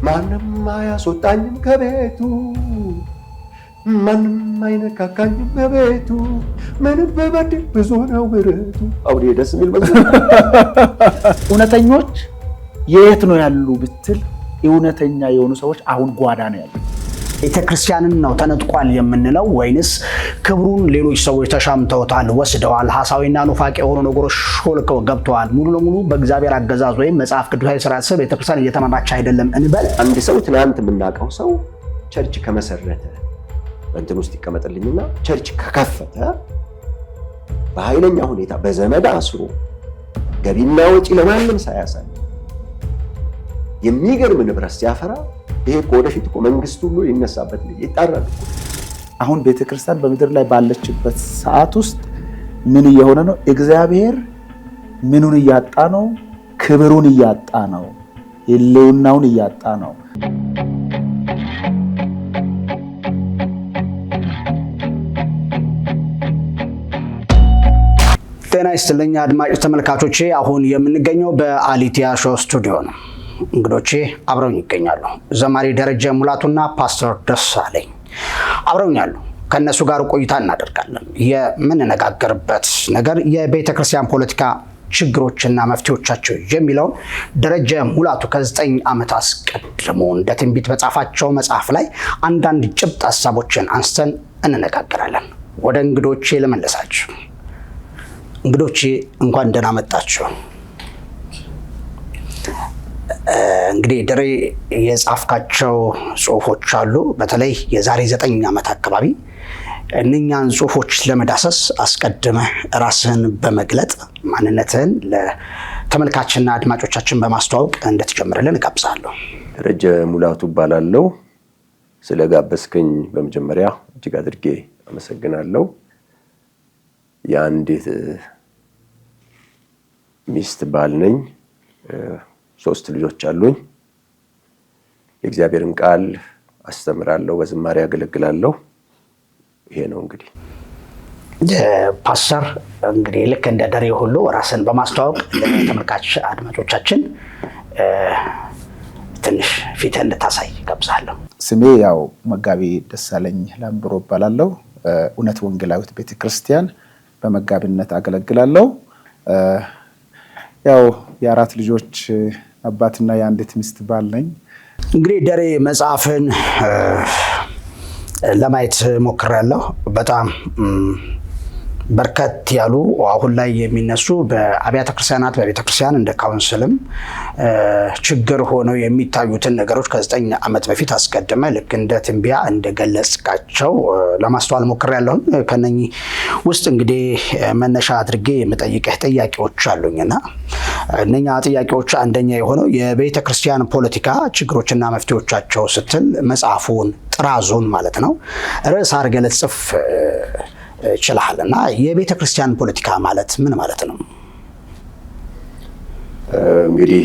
ማንም አያስወጣኝም ከቤቱ ማንም አይነካካኝም በቤቱ ምንም በበድል ብዙ ነው ምሕረቱ። አውዴ ደስ የሚል መዝሙር። እውነተኞች የት ነው ያሉ ብትል እውነተኛ የሆኑ ሰዎች አሁን ጓዳ ነው ያሉ። ቤተክርስቲያንን ነው ተነጥቋል የምንለው ወይንስ ክብሩን ሌሎች ሰዎች ተሻምተውታል ወስደዋል? ሐሳዊና ኑፋቄ የሆኑ ነገሮች ሾልከው ገብተዋል። ሙሉ ለሙሉ በእግዚአብሔር አገዛዝ ወይም መጽሐፍ ቅዱሳዊ ሥርዓት ስር ቤተክርስቲያን እየተመራች አይደለም እንበል። አንድ ሰው ትናንት የምናውቀው ሰው ቸርች ከመሰረተ እንትን ውስጥ ይቀመጥልኝና ቸርች ከከፈተ በኃይለኛ ሁኔታ በዘመድ አስሮ ገቢና ወጪ ለማንም ሳያሳይ የሚገርም ንብረት ሲያፈራ ይሄ ወደፊት እኮ መንግስት ሁሉ ይነሳበት ይጣራል። አሁን ቤተክርስቲያን በምድር ላይ ባለችበት ሰዓት ውስጥ ምን እየሆነ ነው? እግዚአብሔር ምኑን እያጣ ነው? ክብሩን እያጣ ነው። ህልውናውን እያጣ ነው። ጤና ይስጥልኝ አድማጭ ተመልካቾቼ፣ አሁን የምንገኘው በአሊቲያ ሾው ስቱዲዮ ነው። እንግዶቼ አብረውኝ ይገኛሉ። ዘማሪ ደረጀ ሙላቱና ፓስተር ደሳለኝ አብረውኛሉ። ከነሱ ጋር ቆይታ እናደርጋለን። የምንነጋገርበት ነገር የቤተክርስቲያን ፖለቲካ ችግሮችና መፍትሄዎቻቸው የሚለውን ደረጀ ሙላቱ ከ9 ዓመት አስቀድሞ እንደ ትንቢት በጻፋቸው መጽሐፍ ላይ አንዳንድ ጭብጥ ሐሳቦችን አንስተን እንነጋገራለን። ወደ እንግዶቼ ልመለሳችሁ። እንግዶቼ እንኳን ደህና መጣችሁ። እንግዲህ ደሬ የጻፍካቸው ጽሁፎች አሉ። በተለይ የዛሬ 9 ዓመት አካባቢ እነኛን ጽሁፎች ለመዳሰስ አስቀድመህ ራስህን በመግለጥ ማንነትህን ለተመልካችና አድማጮቻችን በማስተዋወቅ እንድትጀምርልን እጋብዛለሁ። ደረጀ ሙላቱ እባላለሁ። ስለጋበዝከኝ በመጀመሪያ እጅግ አድርጌ አመሰግናለሁ። የአንዲት ሚስት ባል ነኝ። 3 ልጆች አሉኝ። የእግዚአብሔርን ቃል አስተምራለሁ፣ በዝማሬ አገለግላለሁ። ይሄ ነው እንግዲህ። ፓስተር እንግዲህ ልክ እንደ ደሬ ሁሉ ራስን በማስተዋወቅ ለተመልካች አድማጮቻችን ትንሽ ፊትህን እንድታሳይ ጋብዛለሁ። ስሜ ያው መጋቢ ደሳለኝ ላምብሮ እባላለሁ። እውነት ወንጌላዊት ቤተክርስቲያን በመጋቢነት አገለግላለሁ። ያው የ4 ልጆች አባትና የአንዲት ሚስት ባል ነኝ። እንግዲህ ደሬ መጽሐፍን ለማየት ሞክሬያለሁ። በጣም በርከት ያሉ አሁን ላይ የሚነሱ በአብያተ ክርስቲያናት በቤተክርስቲያን እንደ ካውንስልም ችግር ሆነው የሚታዩትን ነገሮች ከ9 ዓመት በፊት አስቀድመ ልክ እንደ ትንቢያ እንደገለጽካቸው ለማስተዋል ሞክሬያለሁ። ከነኚህ ውስጥ እንግዲህ መነሻ አድርጌ የምጠይቅህ ጥያቄዎች አሉኝና እነኛ ጥያቄዎች አንደኛ የሆነው የቤተክርስቲያን ፖለቲካ ችግሮችና መፍትሄዎቻቸው ስትል መጽሐፉን ጥራዙን ማለት ነው ርዕስ አድርገህ ልትጽፍ ችለሃልና የቤተክርስቲያን ፖለቲካ ማለት ምን ማለት ነው? እንግዲህ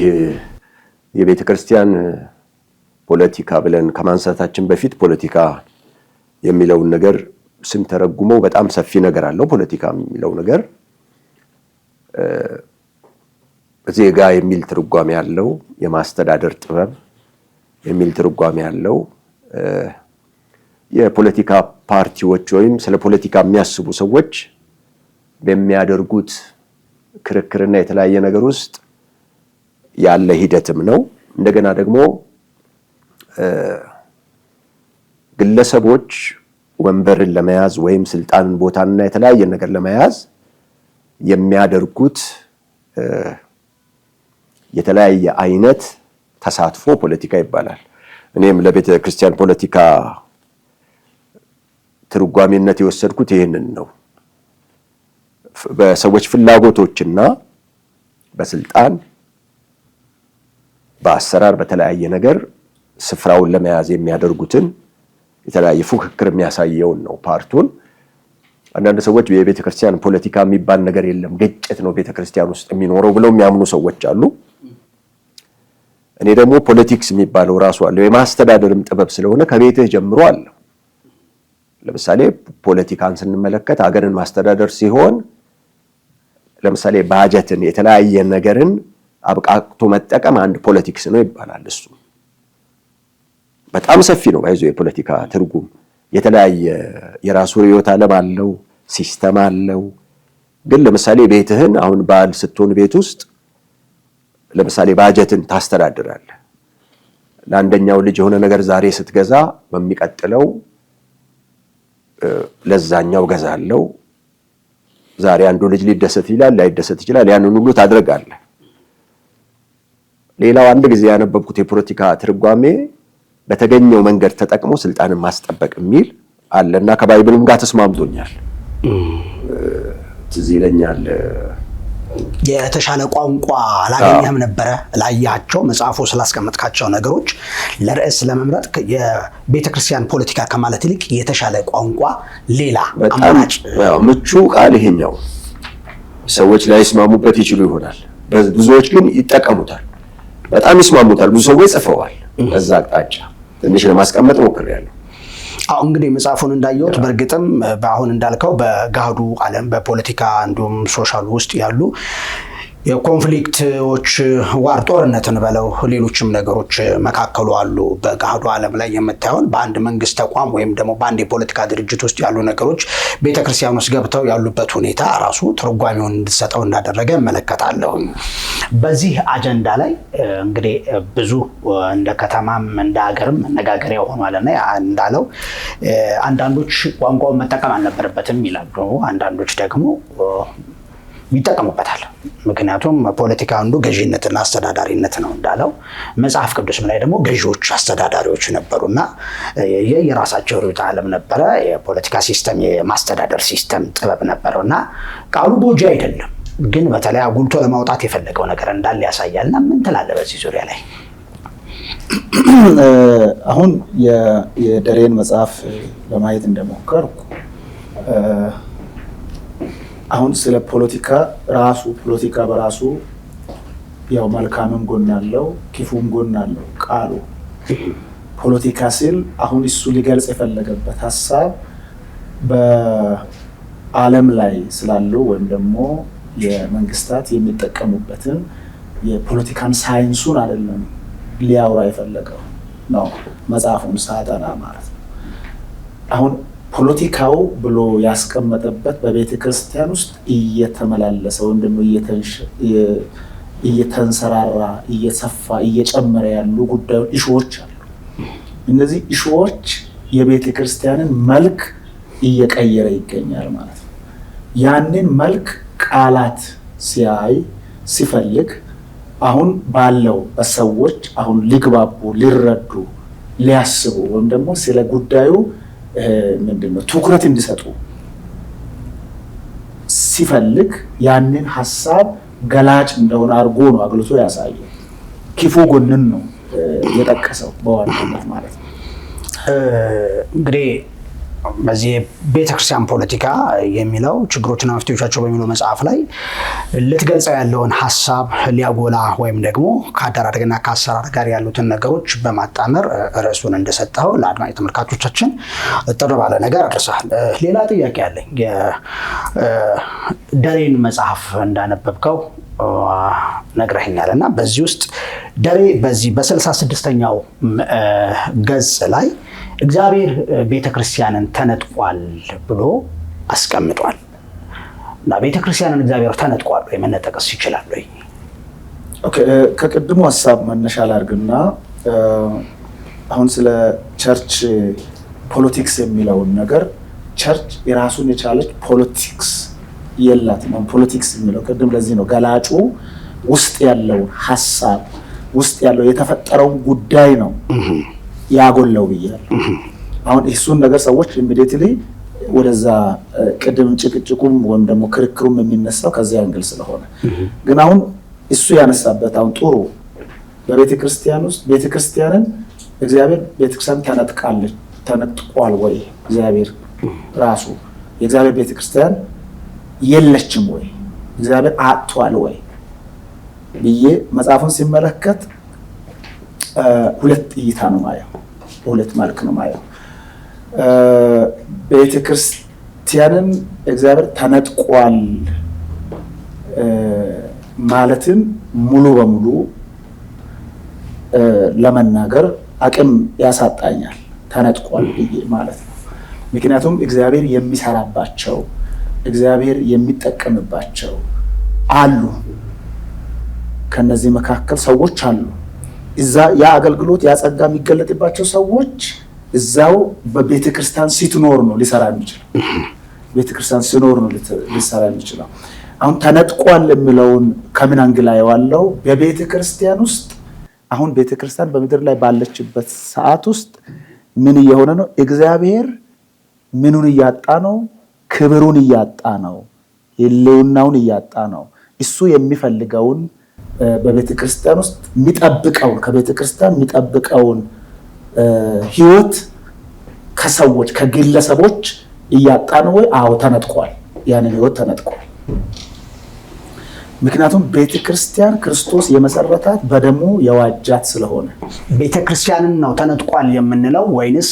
የቤተክርስቲያን ፖለቲካ ብለን ከማንሳታችን በፊት ፖለቲካ የሚለውን ነገር ስንተረጉመው በጣም ሰፊ ነገር አለው። ፖለቲካ የሚለው ነገር ዜጋ የሚል ትርጓሜ ያለው፣ የማስተዳደር ጥበብ የሚል ትርጓሜ ያለው፣ የፖለቲካ ፓርቲዎች ወይም ስለ ፖለቲካ የሚያስቡ ሰዎች በሚያደርጉት ክርክርና የተለያየ ነገር ውስጥ ያለ ሂደትም ነው። እንደገና ደግሞ ግለሰቦች ወንበርን ለመያዝ ወይም ስልጣንን ቦታንና የተለያየ ነገር ለመያዝ የሚያደርጉት የተለያየ አይነት ተሳትፎ ፖለቲካ ይባላል። እኔም ለቤተ ክርስቲያን ፖለቲካ ትርጓሜነት የወሰድኩት ይህንን ነው። በሰዎች ፍላጎቶችና በስልጣን በአሰራር በተለያየ ነገር ስፍራውን ለመያዝ የሚያደርጉትን የተለያየ ፉክክር የሚያሳየውን ነው ፓርቱን። አንዳንድ ሰዎች የቤተክርስቲያን ፖለቲካ የሚባል ነገር የለም፣ ግጭት ነው ቤተክርስቲያን ውስጥ የሚኖረው ብለው የሚያምኑ ሰዎች አሉ። እኔ ደግሞ ፖለቲክስ የሚባለው ራሱ አለ፣ የማስተዳደርም ጥበብ ስለሆነ ከቤትህ ጀምሮ አለ። ለምሳሌ ፖለቲካን ስንመለከት ሀገርን ማስተዳደር ሲሆን ለምሳሌ ባጀትን የተለያየ ነገርን አብቃቅቶ መጠቀም አንድ ፖለቲክስ ነው ይባላል። እሱ በጣም ሰፊ ነው። ባይዞ የፖለቲካ ትርጉም የተለያየ የራሱ ርዕዮተ ዓለም አለው፣ ሲስተም አለው። ግን ለምሳሌ ቤትህን አሁን በዓል ስትሆን ቤት ውስጥ ለምሳሌ ባጀትን ታስተዳድራለህ። ለአንደኛው ልጅ የሆነ ነገር ዛሬ ስትገዛ በሚቀጥለው ለዛኛው ገዛለው። ዛሬ አንዱ ልጅ ሊደሰት ይላል፣ ላይደሰት ይችላል። ያንን ሁሉ ታደርጋለህ። ሌላው አንድ ጊዜ ያነበብኩት የፖለቲካ ትርጓሜ በተገኘው መንገድ ተጠቅሞ ስልጣንን ማስጠበቅ የሚል አለና ከባይብልም ጋር ተስማምቶኛል። ትዝ ይለኛል የተሻለ ቋንቋ አላገኘህም ነበረ ላያቸው መጽሐፉ ስላስቀመጥካቸው ነገሮች ለርዕስ ለመምረጥ የቤተክርስቲያን ፖለቲካ ከማለት ይልቅ የተሻለ ቋንቋ ሌላ አማራጭ ምቹ ቃል ይሄኛው ሰዎች ላይ ይስማሙበት ይችሉ ይሆናል። ብዙዎች ግን ይጠቀሙታል፣ በጣም ይስማሙታል። ብዙ ሰዎች ጽፈዋል። በዛ አቅጣጫ ትንሽ ለማስቀመጥ ሞክሬያለሁ። እንግዲህ መጽሐፉን እንዳየሁት በእርግጥም በአሁን እንዳልከው በገሃዱ ዓለም በፖለቲካ እንዲሁም ሶሻል ውስጥ ያሉ የኮንፍሊክቶች ዋር ጦርነትን በለው ሌሎችም ነገሮች መካከሉ አሉ። በገሃዱ ዓለም ላይ የምታየውን በአንድ መንግስት ተቋም ወይም ደግሞ በአንድ የፖለቲካ ድርጅት ውስጥ ያሉ ነገሮች ቤተክርስቲያን ውስጥ ገብተው ያሉበት ሁኔታ ራሱ ትርጓሜውን እንድትሰጠው እንዳደረገ እመለከታለሁ። በዚህ አጀንዳ ላይ እንግዲህ ብዙ እንደ ከተማም እንደ ሀገርም መነጋገሪያ ሆኗልና እንዳለው አንዳንዶች ቋንቋውን መጠቀም አልነበረበትም ይላሉ፣ አንዳንዶች ደግሞ ይጠቀሙበታል። ምክንያቱም ፖለቲካ አንዱ ገዢነትና አስተዳዳሪነት ነው እንዳለው መጽሐፍ ቅዱስም ላይ ደግሞ ገዢዎች አስተዳዳሪዎች ነበሩና የራሳቸው ርዕዮተ ዓለም ነበረ። የፖለቲካ ሲስተም የማስተዳደር ሲስተም ጥበብ ነበረውና ቃሉ ጎጂ አይደለም፣ ግን በተለይ አጉልቶ ለማውጣት የፈለገው ነገር እንዳለ ያሳያልና ምን ትላለህ በዚህ ዙሪያ ላይ? አሁን የደሬን መጽሐፍ ለማየት እንደሞከርኩ አሁን ስለ ፖለቲካ ራሱ ፖለቲካ በራሱ ያው መልካምም ጎን አለው ክፉም ጎን አለው። ቃሉ ፖለቲካ ሲል አሁን እሱ ሊገልጽ የፈለገበት ሐሳብ በዓለም ላይ ስላለው ወይም ደግሞ የመንግስታት የሚጠቀሙበትን የፖለቲካን ሳይንሱን አይደለም ሊያወራ የፈለገው ነው መጽሐፉን ሳጠና ማለት ነው። አሁን ፖለቲካው ብሎ ያስቀመጠበት በቤተ ክርስቲያን ውስጥ እየተመላለሰ ወይም ደግሞ እየተንሰራራ እየሰፋ እየጨመረ ያሉ ጉዳዮች ኢሹዎች አሉ። እነዚህ ኢሹዎች የቤተ ክርስቲያንን መልክ እየቀየረ ይገኛል ማለት ነው። ያንን መልክ ቃላት ሲፈልግ አሁን ባለው በሰዎች አሁን ሊግባቡ ሊረዱ ሊያስቡ ወይም ደግሞ ስለ ጉዳዩ ምንድነው ትኩረት እንዲሰጡ ሲፈልግ ያንን ሐሳብ ገላጭ እንደሆነ አድርጎ ነው አግልቶ ያሳየው። ክፉ ጎንን ነው የጠቀሰው በዋናነት ማለት ነው። እንግዲህ በዚህ ቤተክርስቲያን ፖለቲካ የሚለው ችግሮችና መፍትሄዎቻቸው በሚለው መጽሐፍ ላይ ልትገልጸው ያለውን ሐሳብ ሊያጎላ ወይም ደግሞ ከአደራረግና ከአሰራር ጋር ያሉትን ነገሮች በማጣመር ርዕሱን እንደሰጠው ለአድማጭ ተመልካቾቻችን ጥር ባለ ነገር አድርሰሃል። ሌላ ጥያቄ አለኝ። ደሬን መጽሐፍ እንዳነበብከው ነግረኸኛል እና በዚህ ውስጥ ደሬ በዚህ በ66ኛው ገጽ ላይ እግዚአብሔር ቤተክርስቲያንን ተነጥቋል ብሎ አስቀምጧል እና ቤተክርስቲያንን እግዚአብሔር ተነጥቋል ወይ መነጠቅስ ይችላል ወይ? ኦኬ ከቅድሙ ሐሳብ መነሻ ላድርግና አሁን ስለ ቸርች ፖለቲክስ የሚለውን ነገር ቸርች የራሱን የቻለች ፖለቲክስ የላትም። ፖለቲክስ የሚለው ቅድም ለዚህ ነው ገላጩ ውስጥ ያለው ሐሳብ ውስጥ ያለው የተፈጠረው ጉዳይ ነው ያጎለው ብያለሁ። አሁን እሱን ነገር ሰዎች ኢሚዲየትሊ ወደዛ ቅድም ጭቅጭቁም ወይም ደግሞ ክርክሩም የሚነሳው ከዚያ አንግል ስለሆነ ግን አሁን እሱ ያነሳበት አሁን ጥሩ በቤተክርስቲያን ውስጥ ቤተክርስቲያንን እግዚአብሔር ቤተክርስቲያን ተነጥቋል ወይ? እግዚአብሔር ራሱ የእግዚአብሔር ቤተክርስቲያን የለችም ወይ? እግዚአብሔር አጥቷል ወይ ብዬ መጽሐፉን ሲመለከት ሁለት እይታ ነው ማየው፣ ሁለት መልክ ነው ማየው። ቤተክርስቲያንን እግዚአብሔር ተነጥቋል ማለትን ሙሉ በሙሉ ለመናገር አቅም ያሳጣኛል ተነጥቋል ብዬ ማለት ነው። ምክንያቱም እግዚአብሔር የሚሰራባቸው እግዚአብሔር የሚጠቀምባቸው አሉ። ከነዚህ መካከል ሰዎች አሉ እዛ ያ አገልግሎት ያ ጸጋ የሚገለጥባቸው ሰዎች እዛው በቤተ ክርስቲያን ሲኖር ነው ሊሰራ የሚችለው። ቤተ ክርስቲያን ሲኖር ነው ሊሰራ የሚችለው። አሁን ተነጥቋል የሚለውን ከምን አንግል አየዋለሁ? በቤተ ክርስቲያን ውስጥ አሁን ቤተ ክርስቲያን በምድር ላይ ባለችበት ሰዓት ውስጥ ምን እየሆነ ነው? እግዚአብሔር ምኑን እያጣ ነው? ክብሩን እያጣ ነው። ሕልውናውን እያጣ ነው። እሱ የሚፈልገውን በቤተ ክርስቲያን ውስጥ የሚጠብቀውን ከቤተ ክርስቲያን የሚጠብቀውን ሕይወት ከሰዎች ከግለሰቦች እያጣ ነው ወይ? አዎ ተነጥቋል። ያንን ሕይወት ተነጥቋል። ምክንያቱም ቤተ ክርስቲያን ክርስቶስ የመሰረታት በደሙ የዋጃት ስለሆነ። ቤተ ክርስቲያንን ነው ተነጥቋል የምንለው ወይንስ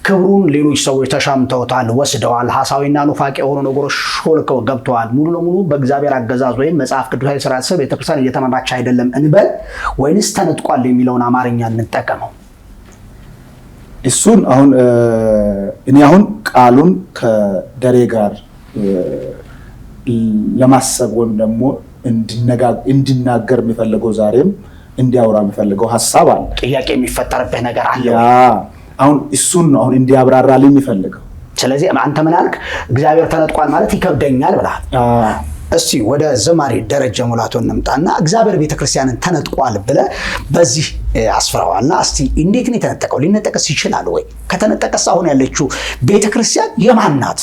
ክብሩን ሌሎች ሰዎች ተሻምተውታል፣ ወስደዋል፣ ሐሳዊና ኑፋቄ የሆኑ ነገሮች ሾልከው ገብተዋል፣ ሙሉ ለሙሉ በእግዚአብሔር አገዛዝ ወይም መጽሐፍ ቅዱሳዊ ስርዓት ስር ቤተ ክርስቲያን እየተመራች አይደለም እንበል፣ ወይንስ ተነጥቋል የሚለውን አማርኛ እንጠቀመው? እሱን አሁን እኔ አሁን ቃሉን ከደሬ ጋር ለማሰብ ወይም ደግሞ እንድናገር የሚፈልገው ዛሬም እንዲያወራ የሚፈልገው ሐሳብ አለ። ጥያቄ የሚፈጠርበት ነገር አለ። አሁን እሱን ነው አሁን እንዲያብራራልኝ የሚፈልገው። ስለዚህ አንተ ምን አልክ? እግዚአብሔር ተነጥቋል ማለት ይከብደኛል ብለሃል። እስቲ ወደ ዘማሪ ደረጀ ሙላቱ እንምጣና እግዚአብሔር ቤተክርስቲያንን ተነጥቋል ብለህ በዚህ አስፈራዋልና እስቲ እንዴት ነው የተነጠቀው? ሊነጠቅስ ይችላል ወይ? ከተነጠቀስ አሁን ያለችው ቤተክርስቲያን የማን ናት?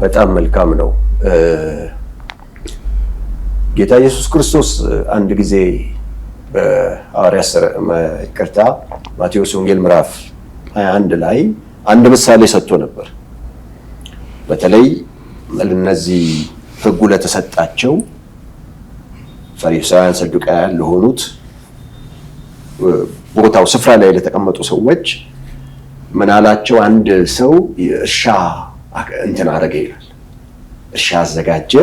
በጣም መልካም ነው። ጌታ ኢየሱስ ክርስቶስ አንድ ጊዜ ማቴዎስ ወንጌል ምዕራፍ 21 ላይ አንድ ምሳሌ ሰጥቶ ነበር። በተለይ እነዚህ ሕጉ ለተሰጣቸው ፈሪሳውያን፣ ሰዱቃውያን ለሆኑት ቦታው ስፍራ ላይ ለተቀመጡ ሰዎች ምን አላቸው? አንድ ሰው እርሻ አረገ ይላል። እርሻ አዘጋጀ፣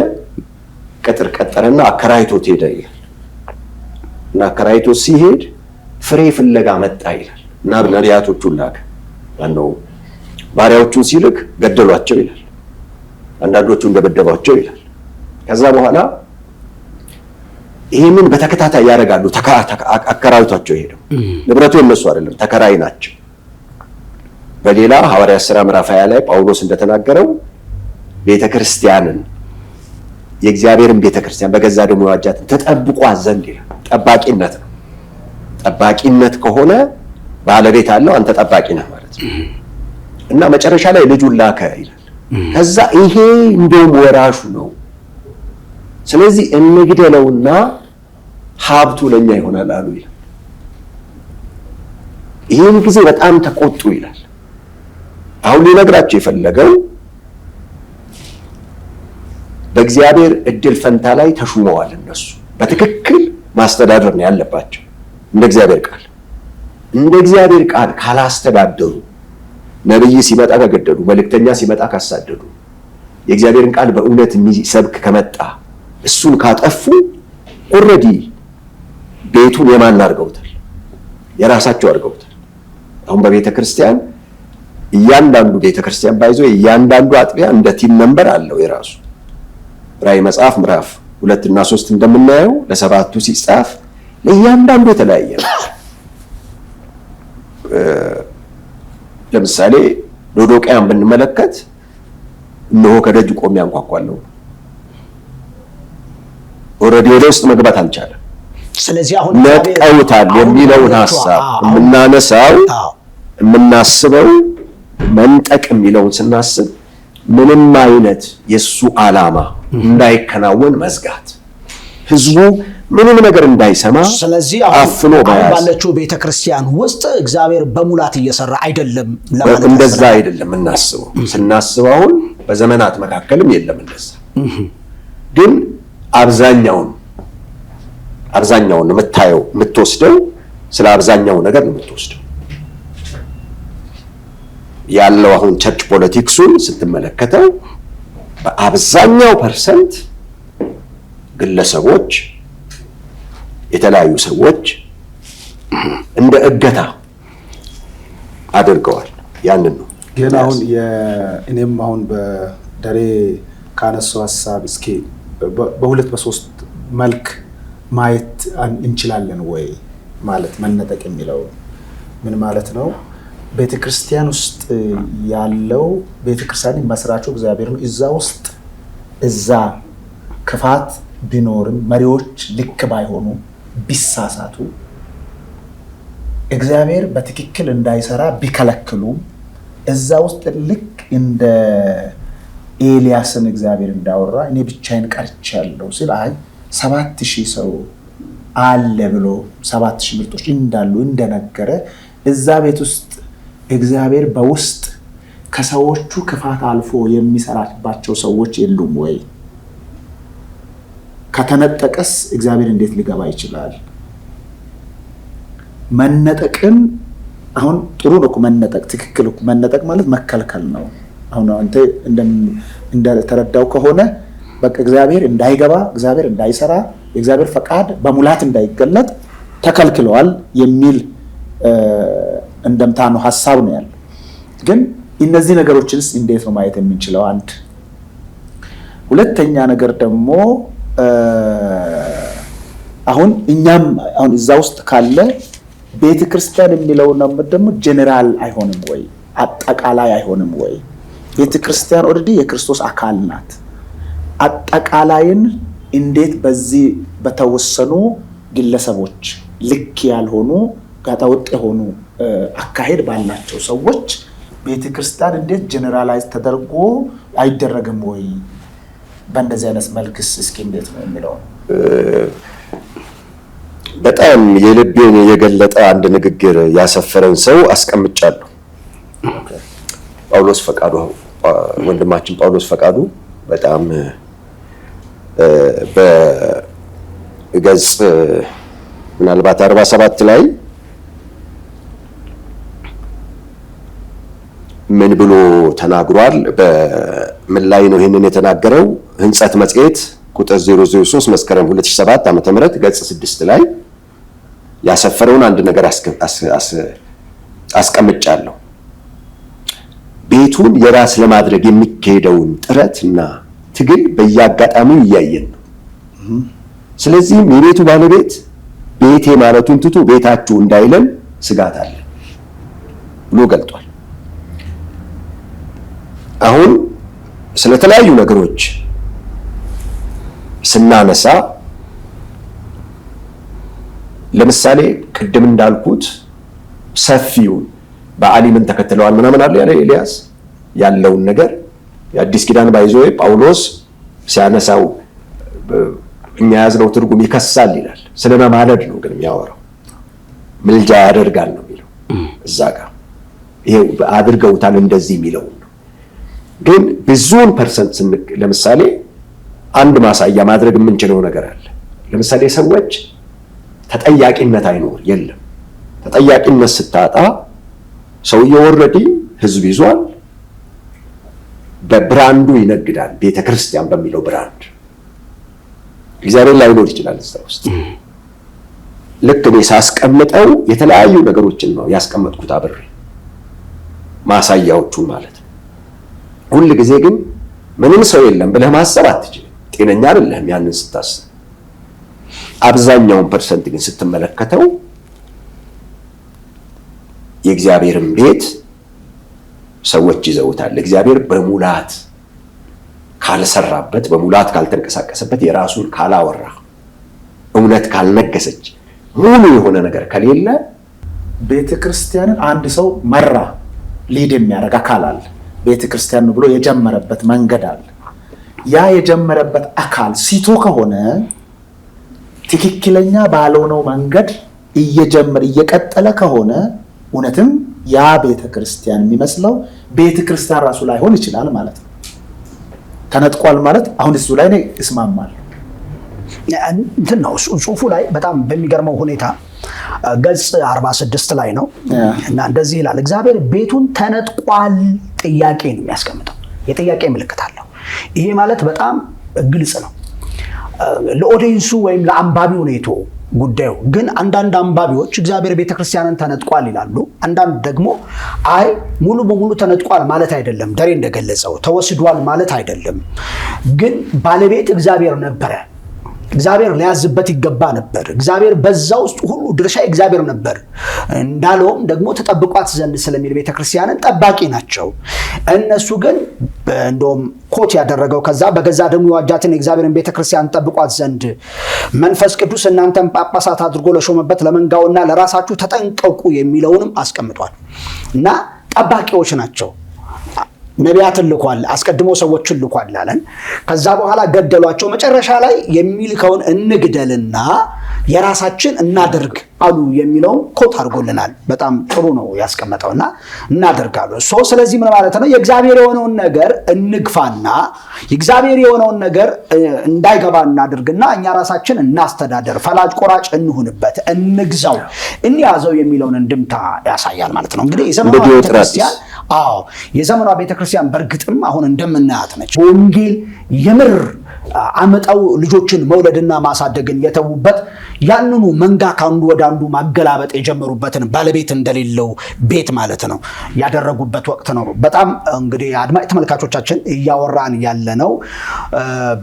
ቅጥር ቀጠረና አከራይቶት ሄደ ይላል። እና አከራይቶት ሲሄድ ፍሬ ፍለጋ መጣ ይላል። እና ነቢያቶቹን ላከ። ማነው ባሪያዎቹን ሲልክ ገደሏቸው ይላል። አንዳንዶቹ እንደበደቧቸው ይላል። ከዛ በኋላ ይህንን በተከታታይ ያደርጋሉ። አከራይቷቸው ሄደው ንብረቱ የነሱ አይደለም፣ ተከራይ ናቸው። በሌላ ሐዋርያት ሥራ ምዕራፍ 20 ላይ ጳውሎስ እንደተናገረው ቤተክርስቲያንን የእግዚአብሔርን ቤተክርስቲያን በገዛ ደሙ የዋጃትን ተጠብቋት ዘንድ ይላል። ጠባቂነት ነው። ጠባቂነት ከሆነ ባለቤት አለው፣ አንተ ጠባቂ ነህ ማለት ነው። እና መጨረሻ ላይ ልጁን ላከ ይላል። ከዛ ይሄ እንደውም ወራሹ ነው፣ ስለዚህ እንግደለውና ሀብቱ ለኛ ይሆናል አሉ ይላል። ይህን ጊዜ በጣም ተቆጡ ይላል። አሁን ሊነግራቸው የፈለገው በእግዚአብሔር እድል ፈንታ ላይ ተሹመዋል። እነሱ በትክክል ማስተዳደር ነው ያለባቸው። እንደ እግዚአብሔር ቃል ካላስተዳደሩ፣ ነብይ ሲመጣ ከገደሉ፣ መልእክተኛ ሲመጣ ካሳደዱ፣ የእግዚአብሔርን ቃል በእውነት የሚሰብክ ከመጣ እሱን ካጠፉ ኦልሬዲ ቤቱን የማን አድርገውታል? የራሳቸው አድርገውታል። አሁን በቤተ ክርስቲያን እያንዳንዱ ቤተ ክርስቲያን ባይዞ እያንዳንዱ አጥቢያ እንደ ቲም ነምበር አለው የራሱ። ራዕይ መጽሐፍ ምዕራፍ 2 እና 3 እንደምናየው ለሰባቱ ሲጻፍ ለእያንዳንዱ የተለያየ ነው። ለምሳሌ ሎዶቅያን ብንመለከት እነሆ ከደጅ ቆሜ አንኳኳለሁ። ኦልሬዲ ወደ ውስጥ መግባት አልቻለም። ስለዚህ አሁን ነጥቀውታል የሚለውን ሐሳብ የምናስበው መንጠቅ የሚለውን ስናስብ ምንም አይነት የሱ ዓላማ እንዳይከናወን መዝጋት፣ ህዝቡ ምንም ነገር እንዳይሰማ ስለዚህ አፍኖ ባለችው ቤተክርስቲያን ውስጥ እግዚአብሔር በሙላት እየሰራ አይደለም ለማለት ነው። እንደዛ አይደለም እናስበው። ስናስበው አሁን በዘመናት መካከልም የለም እንደዛ። ግን አብዛኛውን የምትወስደው ስለ አብዛኛው ነገር ነው የምትወስደው ያለው። አሁን ቸርች ፖለቲክሱን ስትመለከተው በአብዛኛው ፐርሰንት ግለሰቦች፣ የተለያዩ ሰዎች እንደ እገታ አድርገዋል። ያንን ነው ግን አሁን እኔም አሁን በደሬ ካነሳው ሐሳብ እስኪ በሁለት በሶስት መልክ ማየት እንችላለን ወይ ማለት መነጠቅ የሚለው ምን ማለት ነው? ቤተክርስቲያን ውስጥ ያለው ቤተክርስቲያን መስራቹ እግዚአብሔር ነው። እዛ ክፋት ቢኖርም መሪዎች ልክ ባይሆኑ ቢሳሳቱ እግዚአብሔር በትክክል እንዳይሰራ ቢከለክሉም እዛ ውስጥ ልክ እንደ ኤልያስን እግዚአብሔር እንዳወራ እኔ ብቻዬን ቀርቻለሁ ሲል 7000 ሰው አለ ብሎ 7000 ምርጦች እንዳሉ እንደነገረ እዛ ቤት ውስጥ እግዚአብሔር በውስጥ ከሰዎቹ ክፋት አልፎ የሚሰራባቸው ሰዎች የሉም ወይ? ከተነጠቀስ እግዚአብሔር እንዴት ሊገባ ይችላል? መነጠቅን አሁን ጥሩ ነው እኮ መነጠቅ፣ ትክክል እኮ መነጠቅ ማለት መከልከል ነው። አሁን አንተ እንደተረዳው ከሆነ በቃ እግዚአብሔር እንዳይገባ፣ እግዚአብሔር እንዳይሰራ፣ የእግዚአብሔር ፈቃድ በሙላት እንዳይገለጥ ተከልክለዋል የሚል እንደምታ ነው ሐሳብ ነው ያለው። ግን እነዚህ ነገሮችንስ እንዴት ነው ማየት የምንችለው? አንድ ሁለተኛ ነገር ደግሞ አሁን እኛም አሁን እዛ ውስጥ ካለ ቤተክርስቲያን የሚለው ነው ደግሞ ጀነራል አይሆንም ወይ? አጠቃላይ አይሆንም ወይ? ቤተክርስቲያን ኦልሬዲ የክርስቶስ አካል ናት። አጠቃላይን እንዴት በዚህ በተወሰኑ ግለሰቦች ልክ ያልሆኑ ጋጣወጥ የሆኑ አካሄድ ባላቸው ሰዎች ቤተክርስቲያን እንዴት ጀነራላይዝ ተደርጎ አይደረግም ወይ? በእንደዚህ አይነት መልክስ እስኪ እንዴት ነው የሚለው በጣም የልቤን የገለጠ አንድ ንግግር ያሰፈረን ሰው አስቀምጫለሁ። ጳውሎስ ፈቃዱ፣ ወንድማችን ጳውሎስ ፈቃዱ በጣም በገጽ ምናልባት 47 ላይ ምን ብሎ ተናግሯል? በምን ላይ ነው ይሄንን የተናገረው? ሕንጸት መጽሔት ቁጥር 003 መስከረም 2007 ዓ.ም ገጽ 6 ላይ ያሰፈረውን አንድ ነገር አስቀምጫለሁ። ቤቱን የራስ ለማድረግ የሚካሄደውን ጥረትና ትግል በየአጋጣሚው እያየን ነው። ስለዚህም የቤቱ ባለቤት ቤቴ ማለቱን ትቶ ቤታችሁ እንዳይለን ስጋት አለ ብሎ ገልጧል። አሁን ስለተለያዩ ነገሮች ስናነሳ ለምሳሌ ቅድም እንዳልኩት ሰፊውን በአሊምን ተከትለዋል ምናምን አለ ያለ ኤልያስ ያለውን ነገር የአዲስ ኪዳን ባይዞ ጳውሎስ ሲያነሳው እኛ ያዝነው ትርጉም ይከሳል ይላል። ስለመማለድ ነው ግን የሚያወራው ምልጃ ያደርጋል ነው የሚለው እዛ ጋር ይሄው አድርገውታል እንደዚህ የሚለው ነው። ግን ብዙውን ፐርሰንት ለምሳሌ አንድ ማሳያ ማድረግ የምንችለው ነገር አለ። ለምሳሌ ሰዎች ተጠያቂነት አይኖር የለም። ተጠያቂነት ስታጣ ሰውየው ኦልሬዲ ህዝብ ይዟል፣ በብራንዱ ይነግዳል። ቤተክርስቲያን በሚለው ብራንድ እግዚአብሔር ላይኖር ይችላል እዛ ውስጥ። ልክ እኔ ሳስቀምጠው የተለያዩ ነገሮችን ነው ያስቀመጥኩት አብሬ ማሳያዎቹን ማለት ነው። ሁል ጊዜ ግን ምንም ሰው የለም ብለህ ማሰብ አትችልም። ጤነኛ አይደለም ያንን ስታስብ። አብዛኛውን ፐርሰንት ግን ስትመለከተው የእግዚአብሔርን ቤት ሰዎች ይዘውታል። እግዚአብሔር በሙላት ካልሰራበት፣ በሙላት ካልተንቀሳቀሰበት፣ የራሱን ካላወራ፣ እውነት ካልነገሰች፣ ሙሉ የሆነ ነገር ከሌለ ቤተክርስቲያንን አንድ ሰው መራ ሊድ የሚያደርግ አካል አለ። ቤተክርስቲያን ነው ብሎ የጀመረበት መንገድ አለ። ያ የጀመረበት አካል ሲቶ ከሆነ ትክክለኛ ባልሆነው መንገድ እየቀጠለ ከሆነ እውነትም ያ ቤተክርስቲያን የሚመስለው ቤተክርስቲያን ራሱ ላይሆን ይችላል ማለት ነው። ተነጥቋል ማለት አሁን እሱ ላይ ነው እስማማለሁ። እንትን ነው ጽሁፉ ላይ በጣም በሚገርመው ሁኔታ ገጽ 46 ላይ ነው እና እንደዚህ ይላል። እግዚአብሔር ቤቱን ተነጥቋል ጥያቄ ነው የሚያስቀምጠው። የጥያቄ ምልክት አለው። ይሄ ማለት በጣም ግልጽ ነው። ለኦዲየንሱ ወይም ለአንባቢው ነው ጉዳዩ። ግን አንዳንድ አንባቢዎች እግዚአብሔር ቤተክርስቲያንን ተነጥቋል ይላሉ። አንዳንድ ደግሞ አይ ሙሉ በሙሉ ተነጥቋል ማለት አይደለም፣ ደሬ እንደገለጸው ተወስዷል ማለት አይደለም። ግን ባለቤት እግዚአብሔር ነበረ። እግዚአብሔር ሊያዝበት ይገባ ነበር። እግዚአብሔር በዛ ውስጥ ሁሉ ድርሻ እግዚአብሔር ነበር እንዳለውም ደግሞ ተጠብቋት ዘንድ ስለሚል ቤተክርስቲያንን ጠባቂ ናቸው። እነሱ ግን እንደውም ኮት ያደረገው ከዛ በገዛ ደሙ የዋጃትን የእግዚአብሔርን ቤተክርስቲያን ጠብቋት ዘንድ መንፈስ ቅዱስ እናንተን ጳጳሳት አድርጎ ለሾመበት ለመንጋውና ለራሳችሁ ተጠንቀቁ የሚለውንም አስቀምጧል። እና ጠባቂዎች ናቸው። ነቢያትን ልኳል፣ አስቀድሞ ሰዎችን ልኳል አለን። ከዛ በኋላ ገደሏቸው። መጨረሻ ላይ የሚልከውን እንግደልና የራሳችን እናድርግ አሉ የሚለውን ኮት አድርጎልናል። በጣም ጥሩ ነው ያስቀመጠውና እናደርጋሉ። ስለዚህ ምን ማለት ነው? የእግዚአብሔር የሆነውን ነገር እንግፋና የእግዚአብሔር የሆነውን ነገር እንዳይገባ እናድርግና እኛ ራሳችን እናስተዳደር፣ ፈላጭ ቆራጭ እንሁንበት፣ እንግዛው፣ እንያዘው የሚለውን እንድምታ ያሳያል ማለት ነው። እንግዲህ የዘመኗ ቤተክርስቲያን የዘመኗ ቤተክርስቲያን በእርግጥም አሁን እንደምናያት ነች። ወንጌል የምር አመጣው ልጆችን መውለድና ማሳደግን የተዉበት ያንኑ መንጋ ካንዱ ወደ አንዱ ማገላበጥ የጀመሩበትን ባለቤት እንደሌለው ቤት ማለት ነው ያደረጉበት ወቅት ነው። በጣም እንግዲህ አድማጭ ተመልካቾቻችን እያወራን ያለነው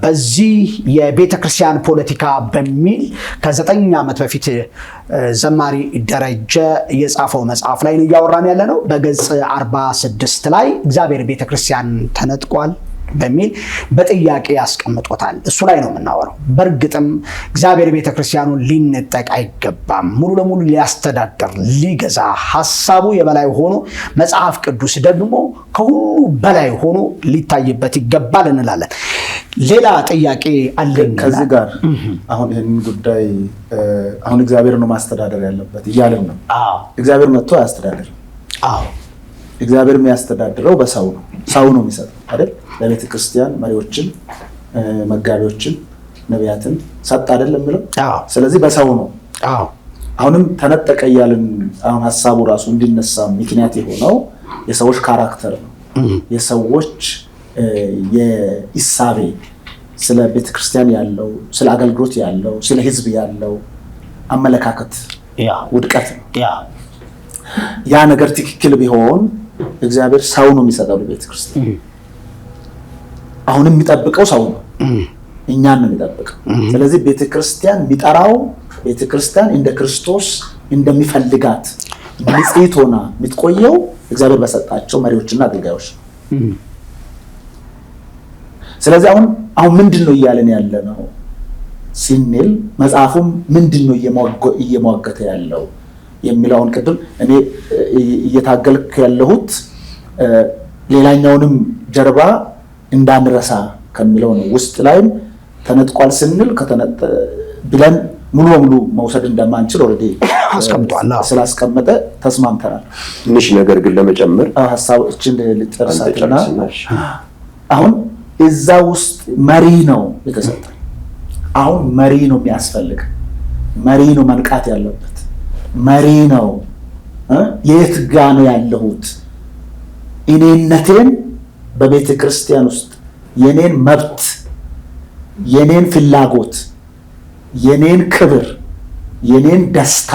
በዚህ የቤተክርስቲያን ፖለቲካ በሚል ከ9 ዓመት በፊት ዘማሪ ደረጀ የጻፈው መጽሐፍ ላይ ነው እያወራን ያለነው። በገጽ 46 ላይ እግዚአብሔር ቤተክርስቲያን ተነጥቋል በሚል በጥያቄ ያስቀምጦታል። እሱ ላይ ነው የምናወራው። በእርግጥም እግዚአብሔር ቤተክርስቲያኑን ሊነጠቅ አይገባም። ሙሉ ለሙሉ ሊያስተዳድር፣ ሊገዛ፣ ሐሳቡ የበላይ ሆኖ መጽሐፍ ቅዱስ ደግሞ ከሁሉ በላይ ሆኖ ሊታይበት ይገባል እንላለን። ሌላ ጥያቄ አለኝ ከዚህ ጋር አሁን ይህንን ጉዳይ አሁን እግዚአብሔር ነው ማስተዳደር ያለበት እያልን ነው። እግዚአብሔር መጥቶ አያስተዳድርም። እግዚአብሔር የሚያስተዳድረው በሰው ነው። ሰው ነው የሚሰጠው አይደል? ለቤተ ክርስቲያን መሪዎችን፣ መጋቢዎችን፣ ነቢያትን ሰጥ አይደለም የሚለው። ስለዚህ በሰው ነው። አሁንም ተነጠቀ እያልን አሁን ሐሳቡ ራሱ እንዲነሳ ምክንያት የሆነው የሰዎች ካራክተር ነው። የሰዎች የኢሳቤ ስለ ቤተ ክርስቲያን ያለው፣ ስለ አገልግሎት ያለው፣ ስለ ሕዝብ ያለው አመለካከት ውድቀት ነው። ያ ነገር ትክክል ቢሆን እግዚአብሔር ሰው ነው የሚሰጠው ለቤተ ክርስቲያን። አሁንም የሚጠብቀው ሰው ነው፣ እኛን ነው የሚጠብቀው። ስለዚህ ቤተ ክርስቲያን የሚጠራው ቤተ ክርስቲያን እንደ ክርስቶስ እንደሚፈልጋት ንጽሕት ሆና የምትቆየው እግዚአብሔር በሰጣቸው መሪዎችና አገልጋዮች ነው። ስለዚህ አሁን ምንድን ነው እያለን ያለ ነው ሲንል መጽሐፉም ምንድን ነው እየሟገተ ያለው የሚለውን ቅድም እኔ እየታገልክ ያለሁት ሌላኛውንም ጀርባ እንዳንረሳ ከሚለው ነው። ውስጥ ላይም ተነጥቋል ስንል ብለን ሙሉ በሙሉ መውሰድ እንደማንችል ኦልሬዲ ስላስቀመጠ ተስማምተናል። ትንሽ ነገር ግን ለመጨመር ሐሳቦችን ልጨርሳትና አሁን እዛ ውስጥ መሪ ነው የተሰጠ። አሁን መሪ ነው የሚያስፈልግ፣ መሪ ነው መንቃት ያለበት፣ መሪ ነው። የት ጋ ነው ያለሁት? እኔነቴን በቤተ ክርስቲያን ውስጥ የኔን መብት፣ የኔን ፍላጎት፣ የኔን ክብር፣ የኔን ደስታ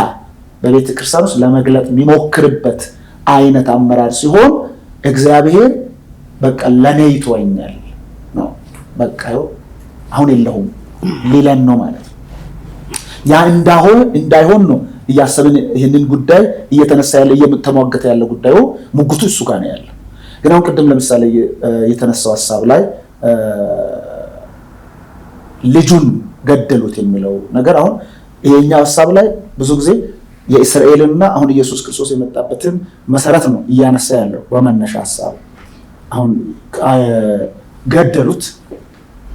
በቤተ ክርስቲያን ውስጥ ለመግለጥ የሚሞክርበት አይነት አመራር ሲሆን እግዚአብሔር በቃ ለኔ ይተወኛል ነው። በቃ አሁን የለሁም ሊለን ነው ማለት ነው። ያ እንዳይሆን ነው እያሰብን ይህንን ጉዳይ እየተነሳ ያለ እየተሟገተ ያለ ጉዳዩ ሙግቱ እሱ ጋር ነው ያለ። ግን አሁን ቅድም ለምሳሌ የተነሳው ሐሳብ ላይ ልጁን ገደሉት የሚለው ነገር አሁን ይሄኛው ሐሳብ ላይ ብዙ ጊዜ የእስራኤልና አሁን ኢየሱስ ክርስቶስ የመጣበትን መሰረት ነው እያነሳ ያለው በመነሻ ሐሳብ። አሁን ገደሉት፣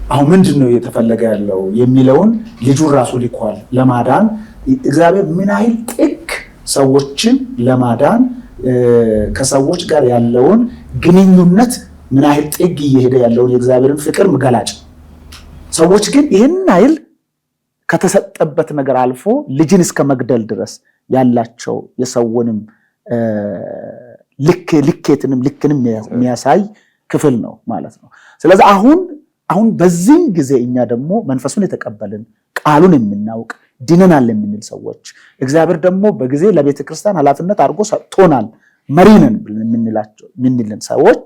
አሁን ምንድነው እየተፈለገ ያለው የሚለውን ልጁን ራሱ ልኳል ለማዳን እግዚአብሔር ምን ያህል ጥግ ሰዎችን ለማዳን ከሰዎች ጋር ያለውን ግንኙነት ምን ያህል ጥግ እየሄደ ያለውን የእግዚአብሔርን ፍቅር ገላጭ። ሰዎች ግን ይህን ያህል ከተሰጠበት ነገር አልፎ ልጅን እስከ መግደል ድረስ ያላቸው የሰውንም ልክንም የሚያሳይ ክፍል ነው ማለት ነው። ስለዚህ አሁን በዚህ ጊዜ እኛ ደግሞ መንፈሱን የተቀበልን ቃሉን የምናውቅ ድነናል የምንል ሰዎች እግዚአብሔር ደግሞ በጊዜ ለቤተክርስቲያን ኃላፊነት አድርጎ ሰጥቶናል መሪንን የምንልን ሰዎች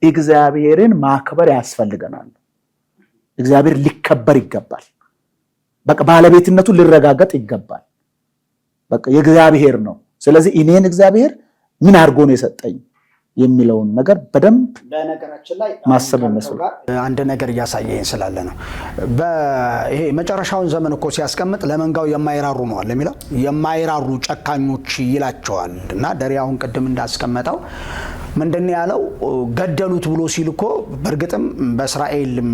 እግዚአብሔርን ማክበር ያስፈልገናል። እግዚአብሔር ሊከበር ይገባል። በቃ ባለቤትነቱ ሊረጋገጥ ይገባል። በቃ የእግዚአብሔር ነው። ስለዚህ እኔን እግዚአብሔር ምን አድርጎ ነው የሰጠኝ የሚለውን ነገር በደንብ በነገራችን ላይ ማሰብ መስሏል። አንድ ነገር እያሳየኝ ስላለ ነው። ይሄ መጨረሻውን ዘመን እኮ ሲያስቀምጥ ለመንጋው የማይራሩ ነው አለ የሚለው የማይራሩ ጨካኞች ይላቸዋል። እና ደሪያውን ቅድም እንዳስቀመጠው ምንድን ያለው ገደሉት ብሎ ሲል እኮ በእርግጥም በእስራኤልም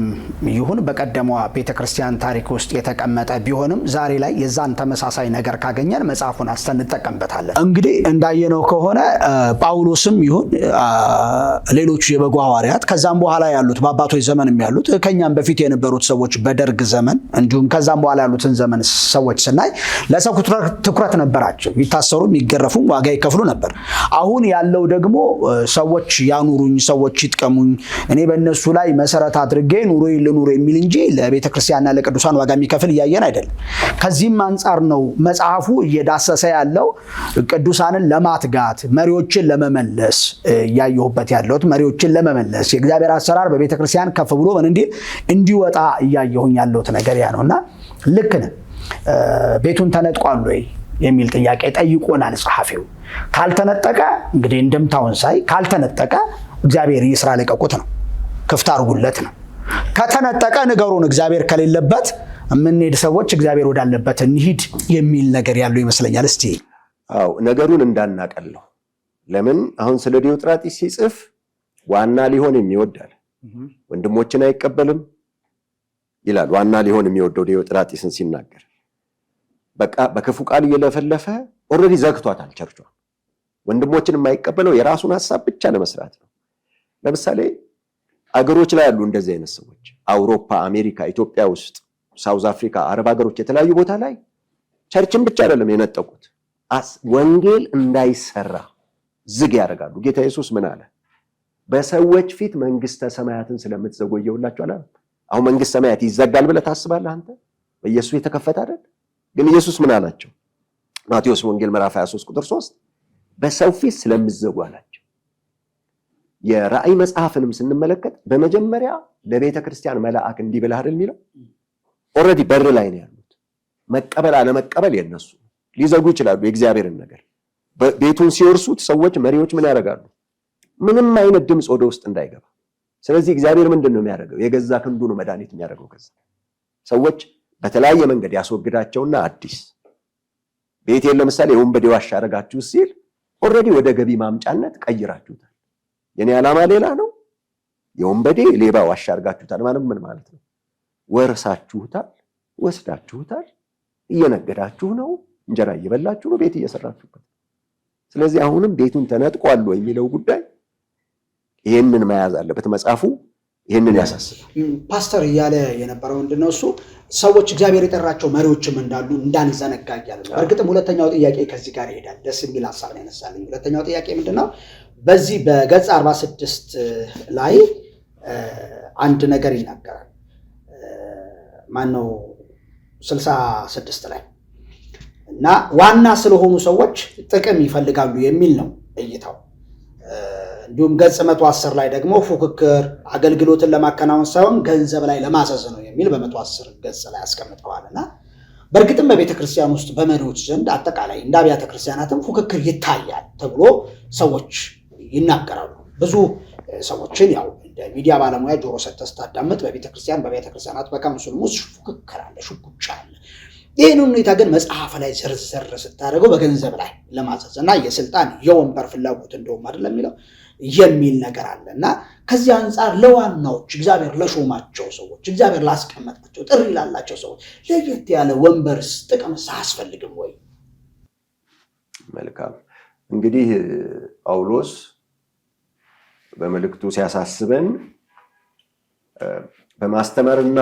ይሁን በቀደመዋ ቤተክርስቲያን ታሪክ ውስጥ የተቀመጠ ቢሆንም ዛሬ ላይ የዛን ተመሳሳይ ነገር ካገኘን መጽሐፉን አስተንጠቀምበታለን። እንግዲህ እንዳየነው ከሆነ ጳውሎስም ይሁን ሌሎች የበጉ ሐዋርያት ከዛም በኋላ ያሉት በአባቶች ዘመንም ያሉት ከኛም በፊት የነበሩት ሰዎች በደርግ ዘመን እንዲሁም ከዛም በኋላ ያሉትን ዘመን ሰዎች ስናይ ለሰው ትኩረት ነበራቸው። ይታሰሩም ይገረፉም ዋጋ ይከፍሉ ነበር። አሁን ያለው ደግሞ ሰዎች ያኑሩኝ፣ ሰዎች ይጥቀሙኝ፣ እኔ በእነሱ ላይ መሰረት አድርጌ ኑሮ ይልኑር የሚል እንጂ ለቤተክርስቲያንና ለቅዱሳን ዋጋ የሚከፍል እያየን አይደለም። ከዚህም አንጻር ነው መጽሐፉ እየዳሰሰ ያለው ቅዱሳንን ለማትጋት መሪዎችን ለመመለስ እያየሁበት ያለሁት መሪዎችን ለመመለስ የእግዚአብሔር አሰራር በቤተክርስቲያን ከፍ ብሎ እንዲወጣ እያየሁኝ ያለሁት ነገር ያ ነውና ልክ ነህ። ቤቱን ተነጥቋል ወይ የሚል ጥያቄ ጠይቆናል ጸሐፊው። ካልተነጠቀ እንግዲህ እንደምታውን ሳይ ካልተነጠቀ እግዚአብሔር ይስራ ለቀቁት ነው፣ ክፍት አርጉለት ነው። ከተነጠቀ ንገሩን፣ እግዚአብሔር ከሌለበት የምንሄድ ሰዎች እግዚአብሔር ወዳለበት እንሂድ የሚል ነገር ያለው ይመስለኛል። እስቲ ነገሩን እንዳናቀለው። ለምን አሁን ስለ ዲዮጥራጢስ ሲጽፍ ዋና ሊሆን የሚወዳል ወንድሞችን አይቀበልም ይላል። ዋና ሊሆን የሚወደው ዲዮጥራጢስን ሲናገር በቃ በክፉ ቃል እየለፈለፈ ኦልሬዲ ዘግቷታል ቸርቿ። ወንድሞችን የማይቀበለው የራሱን ሐሳብ ብቻ ለመስራት ነው። ለምሳሌ አገሮች ላይ ያሉ እንደዚህ አይነት ሰዎች አውሮፓ፣ አሜሪካ፣ ኢትዮጵያ ውስጥ፣ ሳውዝ አፍሪካ፣ አረብ ሀገሮች የተለያዩ ቦታ ላይ ቸርችን ብቻ አይደለም የነጠቁት፣ ወንጌል እንዳይሰራ ዝግ ያደርጋሉ። ጌታ ኢየሱስ ምን አለ? በሰዎች ፊት መንግስተ ሰማያትን ስለምትዘጎየውላችሁ አለ። አሁን መንግስተ ሰማያት ይዘጋል ብለህ ታስባለህ አንተ? በኢየሱስ የተከፈተ አይደል? ግን ኢየሱስ ምን አላቸው? ማቴዎስ ወንጌል ምዕራፍ 23 ቁጥር 3 በሰው ፊት ስለምዘጉ አላቸው። የራእይ መጽሐፍንም ስንመለከት በመጀመሪያ ለቤተ ክርስቲያን መልአክ እንዲህ ብለህ አይደል የሚለው? ኦልሬዲ በር ላይ ነው ያሉት። መቀበል አለመቀበል የነሱ ሊዘጉ ይችላሉ የእግዚአብሔርን ነገር። ቤቱን ሲወርሱት ሰዎች መሪዎች ምን ያደርጋሉ? ምንም አይነት ድምፅ ወደ ውስጥ እንዳይገባ። ስለዚህ እግዚአብሔር ምንድን ነው የሚያደርገው? የገዛ ክንዱ ነው መድኃኒት የሚያደርገው። ከዛ ሰዎች በተለያየ መንገድ ያስወግዳቸውና አዲስ ቤቴን ለምሳሌ የወንበዴ ዋሻ አደረጋችሁ ሲል ኦልሬዲ ወደ ገቢ ማምጫነት ቀይራችሁታል። የኔ ዓላማ ሌላ ነው፣ የወንበዴ ሌባ ዋሻ አድርጋችሁታል ማለት ምን ማለት ነው? ወርሳችሁታል፣ ወስዳችሁታል፣ እየነገዳችሁ ነው፣ እንጀራ እየበላችሁ ነው፣ ቤት እየሰራችሁበት። ስለዚህ አሁንም ቤቱን ተነጥቋል የሚለው ጉዳይ ይሄንን መያዝ አለበት መጽሐፉ። ይሄንን ያሳስባል። ፓስተር እያለ የነበረው ምንድነው እሱ ሰዎች እግዚአብሔር የጠራቸው መሪዎችም እንዳሉ እንዳንዘነጋ እያለ ነው። በእርግጥም ሁለተኛው ጥያቄ ከዚህ ጋር ይሄዳል። ደስ የሚል ሐሳብ ነው ያነሳልኝ። ሁለተኛው ጥያቄ ምንድነው? በዚህ በገጽ 46 ላይ አንድ ነገር ይናገራል። ማነው 66 ላይ እና ዋና ስለሆኑ ሰዎች ጥቅም ይፈልጋሉ የሚል ነው እይታው። እንዲሁም ገጽ 110 ላይ ደግሞ ፉክክር አገልግሎትን ለማከናወን ሳይሆን ገንዘብ ላይ ለማዘዝ ነው የሚል በ110 ገጽ ላይ አስቀምጠዋልና በእርግጥም በቤተ ክርስቲያን ውስጥ በመሪዎች ዘንድ አጠቃላይ እንደ አብያተ ክርስቲያናትም ፉክክር ይታያል ተብሎ ሰዎች ይናገራሉ። ብዙ ሰዎችን ያው እንደ ሚዲያ ባለሙያ ጆሮ ሰጥተህ ስታዳምጥ በቤተ ክርስቲያን በቤተ ክርስቲያናት በካውንስሉም ውስጥ ፉክክር አለ፣ ሽኩቻ አለ። ይህን ሁኔታ ግን መጽሐፍ ላይ ዝርዝር ስታደርገው በገንዘብ ላይ ለማዘዝ እና የስልጣን የወንበር ፍላጎት እንደውም አይደለም የሚል ነገር አለ እና ከዚህ አንጻር ለዋናዎች እግዚአብሔር ለሾማቸው ሰዎች እግዚአብሔር ላስቀመጣቸው ጥሪ ላላቸው ሰዎች ለየት ያለ ወንበርስ ጥቅምስ አያስፈልግም ወይ? መልካም እንግዲህ ጳውሎስ በመልእክቱ ሲያሳስበን በማስተማርና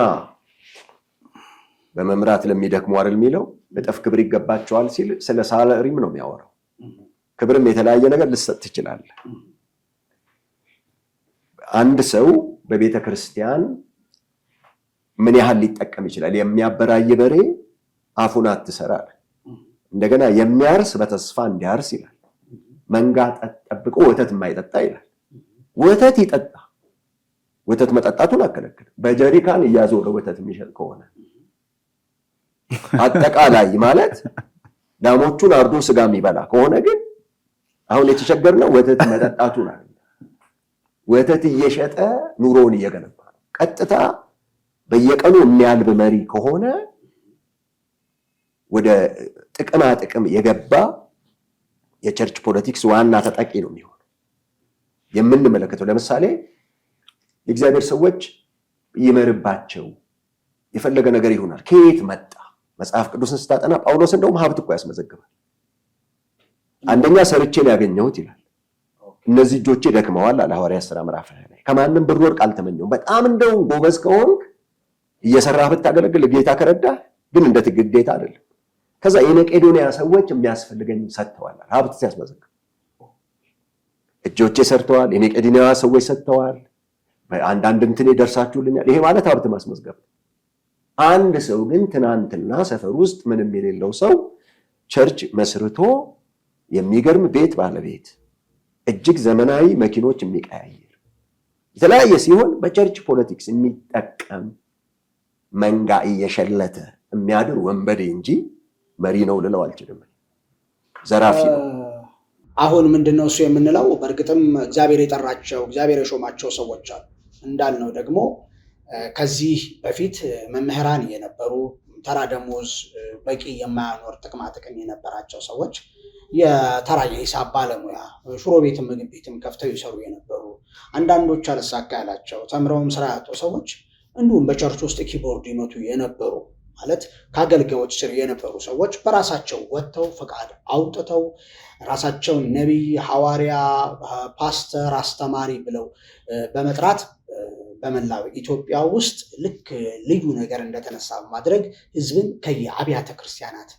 በመምራት ለሚደክሙ አይደል የሚለው በጠፍ ክብር ይገባቸዋል ሲል ስለ ሳላሪም ነው የሚያወራው። ክብርም የተለያየ ነገር ልሰጥ ይችላል። አንድ ሰው በቤተ ክርስቲያን ምን ያህል ሊጠቀም ይችላል? የሚያበራይ በሬ አፉን አትሰራ አለ። እንደገና የሚያርስ በተስፋ እንዲያርስ ይላል። መንጋ ጠብቆ ወተት የማይጠጣ ይላል። ወተት ይጠጣ፣ ወተት መጠጣቱን አከለከለ። በጀሪካን እያዞረ ወተት የሚሸጥ ከሆነ አጠቃላይ ማለት ላሞቹን አርዶ ስጋ የሚበላ ከሆነ ግን አሁን የተቸገርነው ወተት መጠጣቱን አለ። ወተት እየሸጠ ኑሮውን እየገነባ ነው። ቀጥታ በየቀኑ የሚያልብ መሪ ከሆነ ወደ ጥቅማ ጥቅም የገባ የቸርች ፖለቲክስ ዋና ተጠቂ ነው የሚሆነው። የምንመለከተው ለምሳሌ የእግዚአብሔር ሰዎች ይመርባቸው የፈለገ ነገር ይሆናል። ከየት መጣ? መጽሐፍ ቅዱስን ስታጠና ጳውሎስ እንደውም ሀብት እኮ ያስመዘግባል። አንደኛ ሰርቼ ነው ያገኘሁት ይላል። እነዚህ እጆቼ ደክመዋል አለ ሐዋርያት ሥራ ምዕራፍ 20 ላይ። ከማንም ብር ወርቅ አልተመኘሁም። በጣም እንደው ጎበዝ ከሆንክ እየሰራህ ብታገለግል ጌታ ከረዳህ፣ ግን እንደ ግዴታ አይደለም። ከዛ የመቄዶንያ ሰዎች የሚያስፈልገኝ ሰጥተዋል። ሀብት ሲያስመዘግብ እጆቼ ሰርተዋል፣ የመቄዶንያ ሰዎች ሰጥተዋል፣ አንዳንድ እንትን ደርሳችሁልኛል። ይሄ ማለት ሀብት ማስመዝገብ። አንድ ሰው ግን ትናንትና ሰፈር ውስጥ ምንም የሌለው ሰው ቸርች መስርቶ የሚገርም ቤት ባለቤት፣ እጅግ ዘመናዊ መኪኖች የሚቀያየር የተለያየ ሲሆን በቸርች ፖለቲክስ የሚጠቀም መንጋ እየሸለተ የሚያድር ወንበዴ እንጂ መሪ ነው ልለው አልችልም። ዘራፊ ነው። አሁን ምንድነው እሱ የምንለው? በእርግጥም እግዚአብሔር የጠራቸው እግዚአብሔር የሾማቸው ሰዎች አሉ። እንዳልነው ደግሞ ከዚህ በፊት መምህራን የነበሩ ተራ ደሞዝ በቂ የማያኖር ጥቅማ ጥቅም የነበራቸው ሰዎች የተራ የሂሳብ ባለሙያ ሽሮ ቤትም ምግብ ቤትም ከፍተው ይሰሩ የነበሩ፣ አንዳንዶች አልሳካ ያላቸው ተምረውም ስራ ያጡ ሰዎች እንዲሁም በቸርች ውስጥ ኪቦርድ ይመቱ የነበሩ ማለት ከአገልጋዮች ስር የነበሩ ሰዎች በራሳቸው ወጥተው ፈቃድ አውጥተው ራሳቸውን ነቢይ፣ ሐዋርያ፣ ፓስተር፣ አስተማሪ ብለው በመጥራት በመላው ኢትዮጵያ ውስጥ ልክ ልዩ ነገር እንደተነሳ ማድረግ ህዝብን ከየአብያተ ክርስቲያናት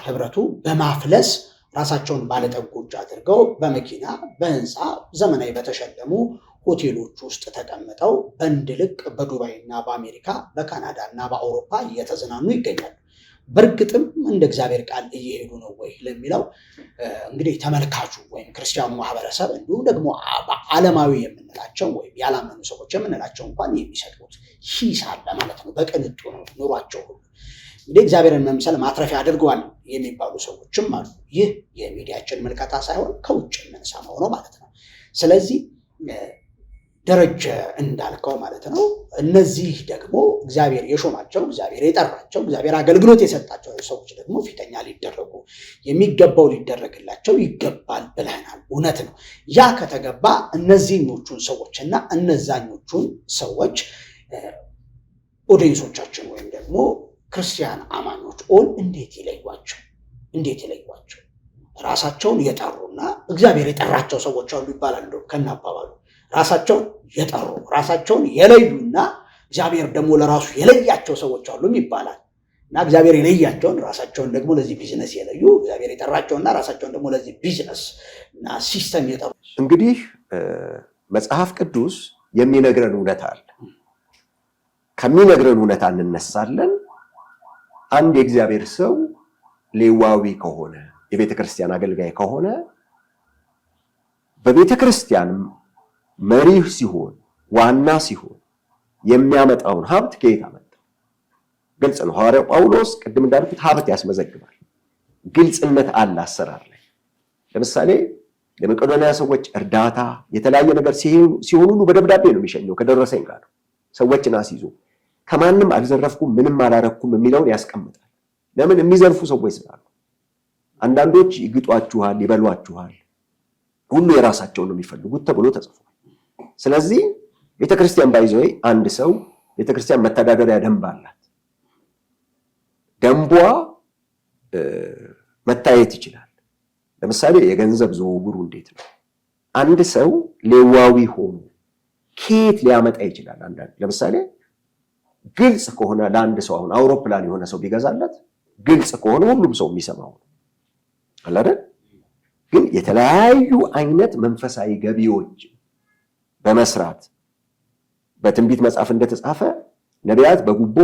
ህብረቱ በማፍለስ ራሳቸውን ባለጠጎች አድርገው በመኪና በህንፃ ዘመናዊ በተሸለሙ ሆቴሎች ውስጥ ተቀምጠው በእንድልቅ በዱባይ እና በአሜሪካ በካናዳ እና በአውሮፓ እየተዝናኑ ይገኛሉ። በእርግጥም እንደ እግዚአብሔር ቃል እየሄዱ ነው ወይ ለሚለው እንግዲህ ተመልካቹ ወይም ክርስቲያኑ ማህበረሰብ እንዲሁም ደግሞ ዓለማዊ የምንላቸው ወይም ያላመኑ ሰዎች የምንላቸው እንኳን የሚሰጡት ሂስ አለ ማለት ነው። በቅንጡ ነው ኑሯቸው ሁሉ። እንግዲህ እግዚአብሔርን መምሰል ማትረፊያ አድርገዋል የሚባሉ ሰዎችም አሉ። ይህ የሚዲያችን ምልከታ ሳይሆን ከውጭ የምንሰማው ነው ማለት ነው። ስለዚህ ደረጀ እንዳልከው ማለት ነው። እነዚህ ደግሞ እግዚአብሔር የሾማቸው እግዚአብሔር የጠራቸው እግዚአብሔር አገልግሎት የሰጣቸው ሰዎች ደግሞ ፊተኛ ሊደረጉ የሚገባው ሊደረግላቸው ይገባል ብለናል። እውነት ነው። ያ ከተገባ እነዚህኞቹን ሰዎችና እነዛኞቹን ሰዎች ኦዲየንሶቻችን ወይም ደግሞ ክርስቲያን አማኞች እንዴት ይለዩዋቸው? እንዴት ይለዩዋቸው? ራሳቸውን የጠሩና እግዚአብሔር የጠራቸው ሰዎች አሉ ይባላል። ከናባባሉ ራሳቸውን የጠሩ ራሳቸውን የለዩና እግዚአብሔር ደግሞ ለራሱ የለያቸው ሰዎች አሉም ይባላል። እና እግዚአብሔር የለያቸውን ራሳቸውን ደግሞ ለዚህ ቢዝነስ የለዩ እግዚአብሔር የጠራቸውና ራሳቸውን ደግሞ ለዚህ ቢዝነስ እና ሲስተም የጠሩ። እንግዲህ መጽሐፍ ቅዱስ የሚነግረን እውነት አለ። ከሚነግረን እውነት እንነሳለን። አንድ የእግዚአብሔር ሰው ሌዋዊ ከሆነ የቤተ ክርስቲያን አገልጋይ ከሆነ በቤተ ክርስቲያን መሪ ሲሆን ዋና ሲሆን የሚያመጣውን ሀብት ከየት አመጣ? ግልጽ ነው። ሐዋርያው ጳውሎስ ቅድም እንዳልኩት ሀብት ያስመዘግባል። ግልጽነት አለ አሰራር ላይ። ለምሳሌ ለመቄዶንያ ሰዎች እርዳታ የተለያየ ነገር ሲሆን ሁሉ በደብዳቤ ነው የሚሸኘው ከደረሰኝ ጋር ሰዎችን አስይዞ ከማንም አልዘረፍኩም ምንም አላረኩም የሚለውን ያስቀምጣል። ለምን? የሚዘርፉ ሰዎች ስላሉ። አንዳንዶች ይግጧችኋል፣ ይበሏችኋል፣ ሁሉ የራሳቸውን ነው የሚፈልጉት ተብሎ ተጽፏል። ስለዚህ ቤተክርስቲያን ባይዘይ አንድ ሰው ቤተክርስቲያን መተዳደሪያ ደንብ አላት። ደንቧ መታየት ይችላል። ለምሳሌ የገንዘብ ዝውውሩ እንዴት ነው? አንድ ሰው ሌዋዊ ሆኖ ከየት ሊያመጣ ይችላል? አንዳንድ ለምሳሌ ግልጽ ከሆነ ለአንድ ሰው አሁን አውሮፕላን የሆነ ሰው ቢገዛለት ግልጽ ከሆነ ሁሉም ሰው የሚሰማው አለ አይደል? ግን የተለያዩ አይነት መንፈሳዊ ገቢዎች በመስራት በትንቢት መጽሐፍ እንደተጻፈ ነቢያት በጉቦ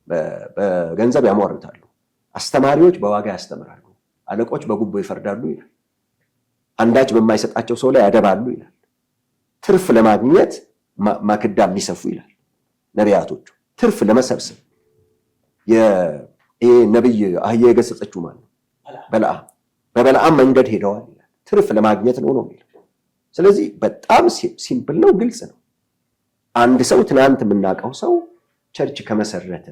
በገንዘብ ያሟርታሉ። አስተማሪዎች በዋጋ ያስተምራሉ፣ አለቆች በጉቦ ይፈርዳሉ ይላል። አንዳች በማይሰጣቸው ሰው ላይ ያደባሉ ይላል። ትርፍ ለማግኘት ማክዳ የሚሰፉ ይላል ነቢያቶቹ። ትርፍ ለመሰብሰብ ነብይ አህያ የገሰጸችው ማለት ነው በለዓም። በበለዓም መንገድ ሄደዋል ይላል። ትርፍ ለማግኘት ነው የሚለው። ስለዚህ በጣም ሲምፕል ነው፣ ግልጽ ነው። አንድ ሰው ትናንት የምናውቀው ሰው ቸርች ከመሰረተ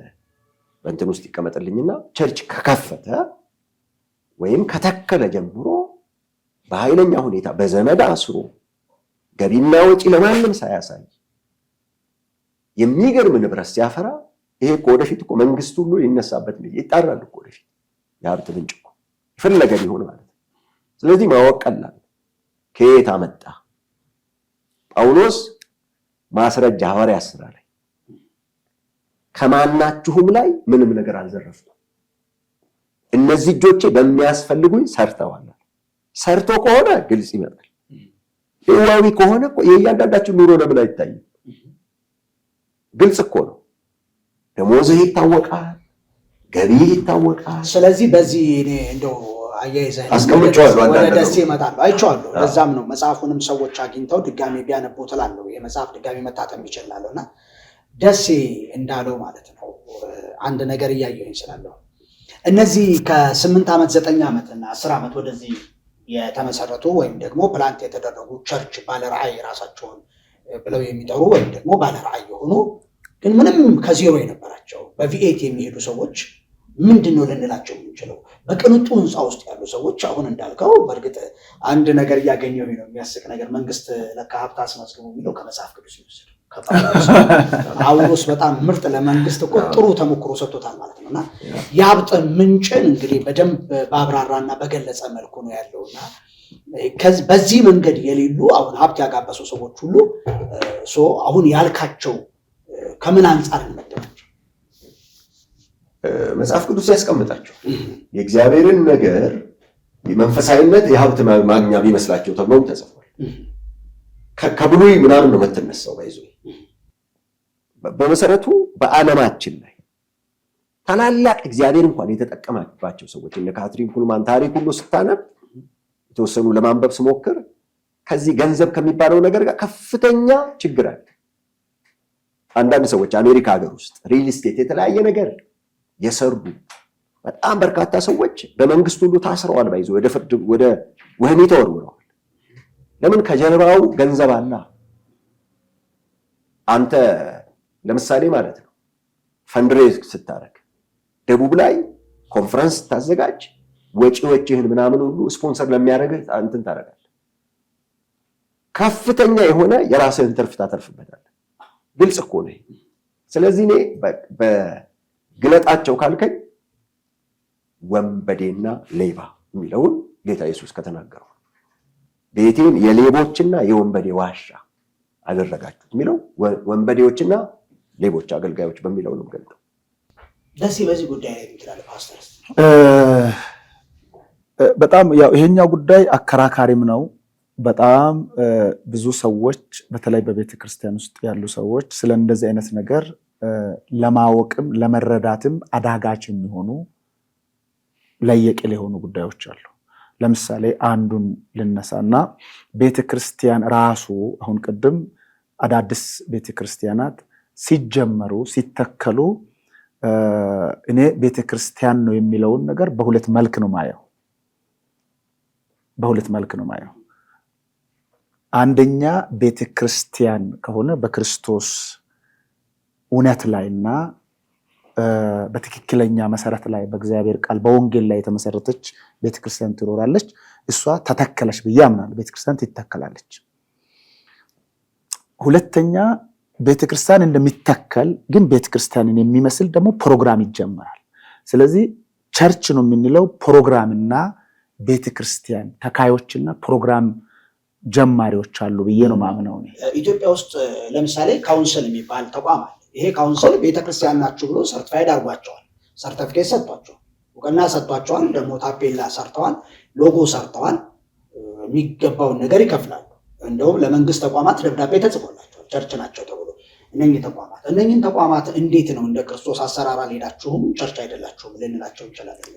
በእንትን ውስጥ ይቀመጥልኝና ቸርች ከከፈተ ወይም ከተከለ ጀምሮ በኃይለኛ ሁኔታ በዘመድ አስሮ ገቢና ወጪ ለማንም ሳያሳይ የሚገርም ንብረት ሲያፈራ ይሄ እኮ ወደፊት እኮ መንግስት ሁሉ ይነሳበት ይጣራል እኮ ወደፊት የሀብት ምንጭ እኮ የፈለገ ሊሆን ማለት ነው። ስለዚህ ማወቅ ቀላል። ከየት አመጣ? ጳውሎስ ማስረጃ ሐዋርያት ሥራ ላይ ከማናችሁም ላይ ምንም ነገር አልዘረፍኩም፣ እነዚህ እጆቼ በሚያስፈልጉኝ ሰርተዋል። ሰርቶ ከሆነ ግልጽ ይመጣል። ህዋዊ ከሆነ እኮ የእያንዳንዳችን ኑሮ ለምን አይታይም? ግልጽ እኮ ነው። ደሞዝህ ይታወቃል፣ ገቢህ ይታወቃል። ስለዚህ በዚህ እኔ እንደው አያይዘህ አስቀምጬዋለሁ፣ ወደ ደሴ እመጣለሁ፣ አይቼዋለሁ። ለዛም ነው መጽሐፉንም ሰዎች አግኝተው ድጋሚ ቢያነቡ ትላለሁ። የመጽሐፍ ድጋሚ መታተም ይችላል እና ደሴ እንዳለው ማለት ነው። አንድ ነገር እያየሁኝ ስላለሁ እነዚህ ከ8 ዓመት 9 ዓመት እና 10 ዓመት ወደዚህ የተመሰረቱ ወይም ደግሞ ፕላንት የተደረጉ ቸርች ባለራዕይ ራሳቸውን ብለው የሚጠሩ ወይም ደግሞ ባለራዕይ የሆኑ ግን ምንም ከዜሮ የነበራቸው በቪኤት የሚሄዱ ሰዎች ምንድን ነው ልንላቸው የምንችለው? በቅንጡ ህንፃ ውስጥ ያሉ ሰዎች አሁን እንዳልከው በእርግጥ አንድ ነገር እያገኘሁ ነው፣ የሚያስቅ ነገር። መንግስት ለካ ሀብት አስመዝግቡ የሚለው ከመጽሐፍ ቅዱስ ይወስድ። ጳውሎስ በጣም ምርጥ ለመንግስት እኮ ጥሩ ተሞክሮ ሰጥቶታል ማለት ነው። እና የሀብት ምንጭን እንግዲህ በደንብ በአብራራና በገለጸ መልኩ ነው ያለውና በዚህ መንገድ የሌሉ አሁን ሀብት ያጋበሱ ሰዎች ሁሉ አሁን ያልካቸው ከምን አንጻር እንመደባቸው? መጽሐፍ ቅዱስ ያስቀምጣቸው የእግዚአብሔርን ነገር መንፈሳዊነት የሀብት ማግኛ ቢመስላቸው ተብሎም ተጽፏል። ከብሉይ ምናምን ነው የምትነሳው። ባይዞ በመሰረቱ በዓለማችን ላይ ታላላቅ እግዚአብሔር እንኳን የተጠቀማባቸው ሰዎች እነ ካትሪን ኩልማን ታሪክ ሁሉ ስታነብ የተወሰኑ ለማንበብ ስሞክር ከዚህ ገንዘብ ከሚባለው ነገር ጋር ከፍተኛ ችግር አለ። አንዳንድ ሰዎች አሜሪካ ሀገር ውስጥ ሪል ስቴት የተለያየ ነገር የሰሩ በጣም በርካታ ሰዎች በመንግስት ሁሉ ታስረዋል። ባይዞ ወደ ፍርድ ወደ ወህኒ ተወርውረዋል። ለምን? ከጀርባው ገንዘብ አለ። አንተ ለምሳሌ ማለት ነው ፈንድሬዝ ስታረግ ደቡብ ላይ ኮንፈረንስ ስታዘጋጅ ወጪዎችህን ምናምን ሁሉ ስፖንሰር ለሚያደርግህ አንተን ታደርጋለህ። ከፍተኛ የሆነ የራስህን ትርፍ ታተርፍበታለህ። ግልጽ እኮ ነው። ስለዚህ እኔ በግለጣቸው ካልከኝ ወንበዴና ሌባ የሚለውን ጌታ ኢየሱስ ከተናገረው ቤቴን የሌቦችና የወንበዴ ዋሻ አደረጋችሁት የሚለው ወንበዴዎችና ሌቦች አገልጋዮች በሚለው ነው ገልጠው። ደስ በዚህ ጉዳይ ላይ ይችላል ፓስተር። በጣም ያው ይሄኛው ጉዳይ አከራካሪም ነው። በጣም ብዙ ሰዎች በተለይ በቤተ ክርስቲያን ውስጥ ያሉ ሰዎች ስለ እንደዚህ አይነት ነገር ለማወቅም ለመረዳትም አዳጋች የሚሆኑ ለየቅል የሆኑ ጉዳዮች አሉ። ለምሳሌ አንዱን ልነሳና ቤተክርስቲያን ራሱ አሁን ቅድም አዳዲስ ቤተክርስቲያናት ሲጀመሩ ሲተከሉ እኔ ቤተክርስቲያን ነው የሚለውን ነገር በሁለት መልክ ነው ማየው። አንደኛ ቤተክርስቲያን ከሆነ በክርስቶስ እውነት ላይና በትክክለኛ መሰረት ላይ በእግዚአብሔር ቃል በወንጌል ላይ የተመሰረተች ቤተክርስቲያን ትኖራለች። እሷ ተተከለች ብዬ አምናለሁ። ቤተክርስቲያን ትተከላለች። ሁለተኛ ቤተክርስቲያን እንደሚተከል ግን ቤተክርስቲያንን የሚመስል ደግሞ ፕሮግራም ይጀመራል። ስለዚህ ቸርች ነው የምንለው ፕሮግራምና ቤተክርስቲያን ተካዮችና ፕሮግራም ጀማሪዎች አሉ ብዬ ነው ማምነው። ኢትዮጵያ ውስጥ ለምሳሌ ካውንስል የሚባል ተቋም አለ። ይሄ ካውንስል ቤተክርስቲያን ናችሁ ብሎ ሰርቲፋይድ አድርጓቸዋል። ሰርቲፊኬት ሰጥቷቸዋል፣ እውቅና ሰጥቷቸዋል፣ ደግሞ ታፔላ ሰርተዋል፣ ሎጎ ሰርተዋል፣ የሚገባውን ነገር ይከፍላሉ። እንደውም ለመንግስት ተቋማት ደብዳቤ ተጽፎላቸዋል ቸርች ናቸው ተብሎ። እነኝህን ተቋማት እንዴት ነው እንደ ክርስቶስ አሰራር አልሄዳችሁም ቸርች አይደላችሁም ልንላቸው እንችላለን?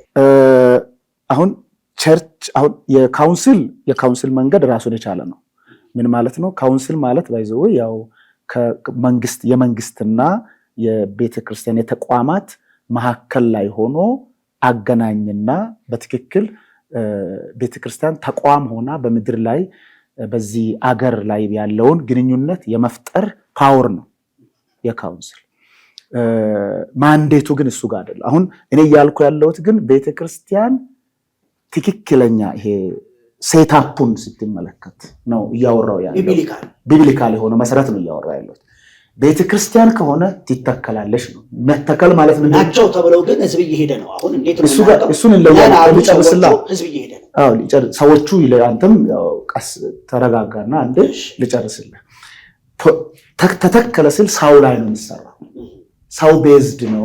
አሁን ቸርች አሁን የካውንስል መንገድ ራሱን የቻለ ነው። ምን ማለት ነው? ካውንስል ማለት ባይዘው ያው የመንግስትና የቤተ ክርስቲያን የተቋማት መካከል ላይ ሆኖ አገናኝና በትክክል ቤተ ክርስቲያን ተቋም ሆና በምድር ላይ በዚህ አገር ላይ ያለውን ግንኙነት የመፍጠር ፓወር ነው የካውንስል። ማንዴቱ ግን እሱ ጋር አይደለም። አሁን እኔ እያልኩ ያለሁት ግን ቤተ ክርስቲያን ትክክለኛ ይሄ ሴታፑን ስትመለከት ነው እያወራው ያለው። ቢብሊካል የሆነ መሰረት ነው እያወራው ያለሁት። ቤተ ክርስቲያን ከሆነ ትተከላለሽ ነው። መተከል ማለት ምን ናቸው ተብለው ግን ህዝብ እየሄደ ነው። አሁን እንዴት ነው እሱን ልጨርስላ? ህዝብ እየሄደ ነው። አዎ ሰዎቹ አንተም ቀስ ተረጋጋና አንዴ ልጨርስልህ። ተተከለ ስል ሰው ላይ ነው የሚሰራው። ሰው ቤዝድ ነው።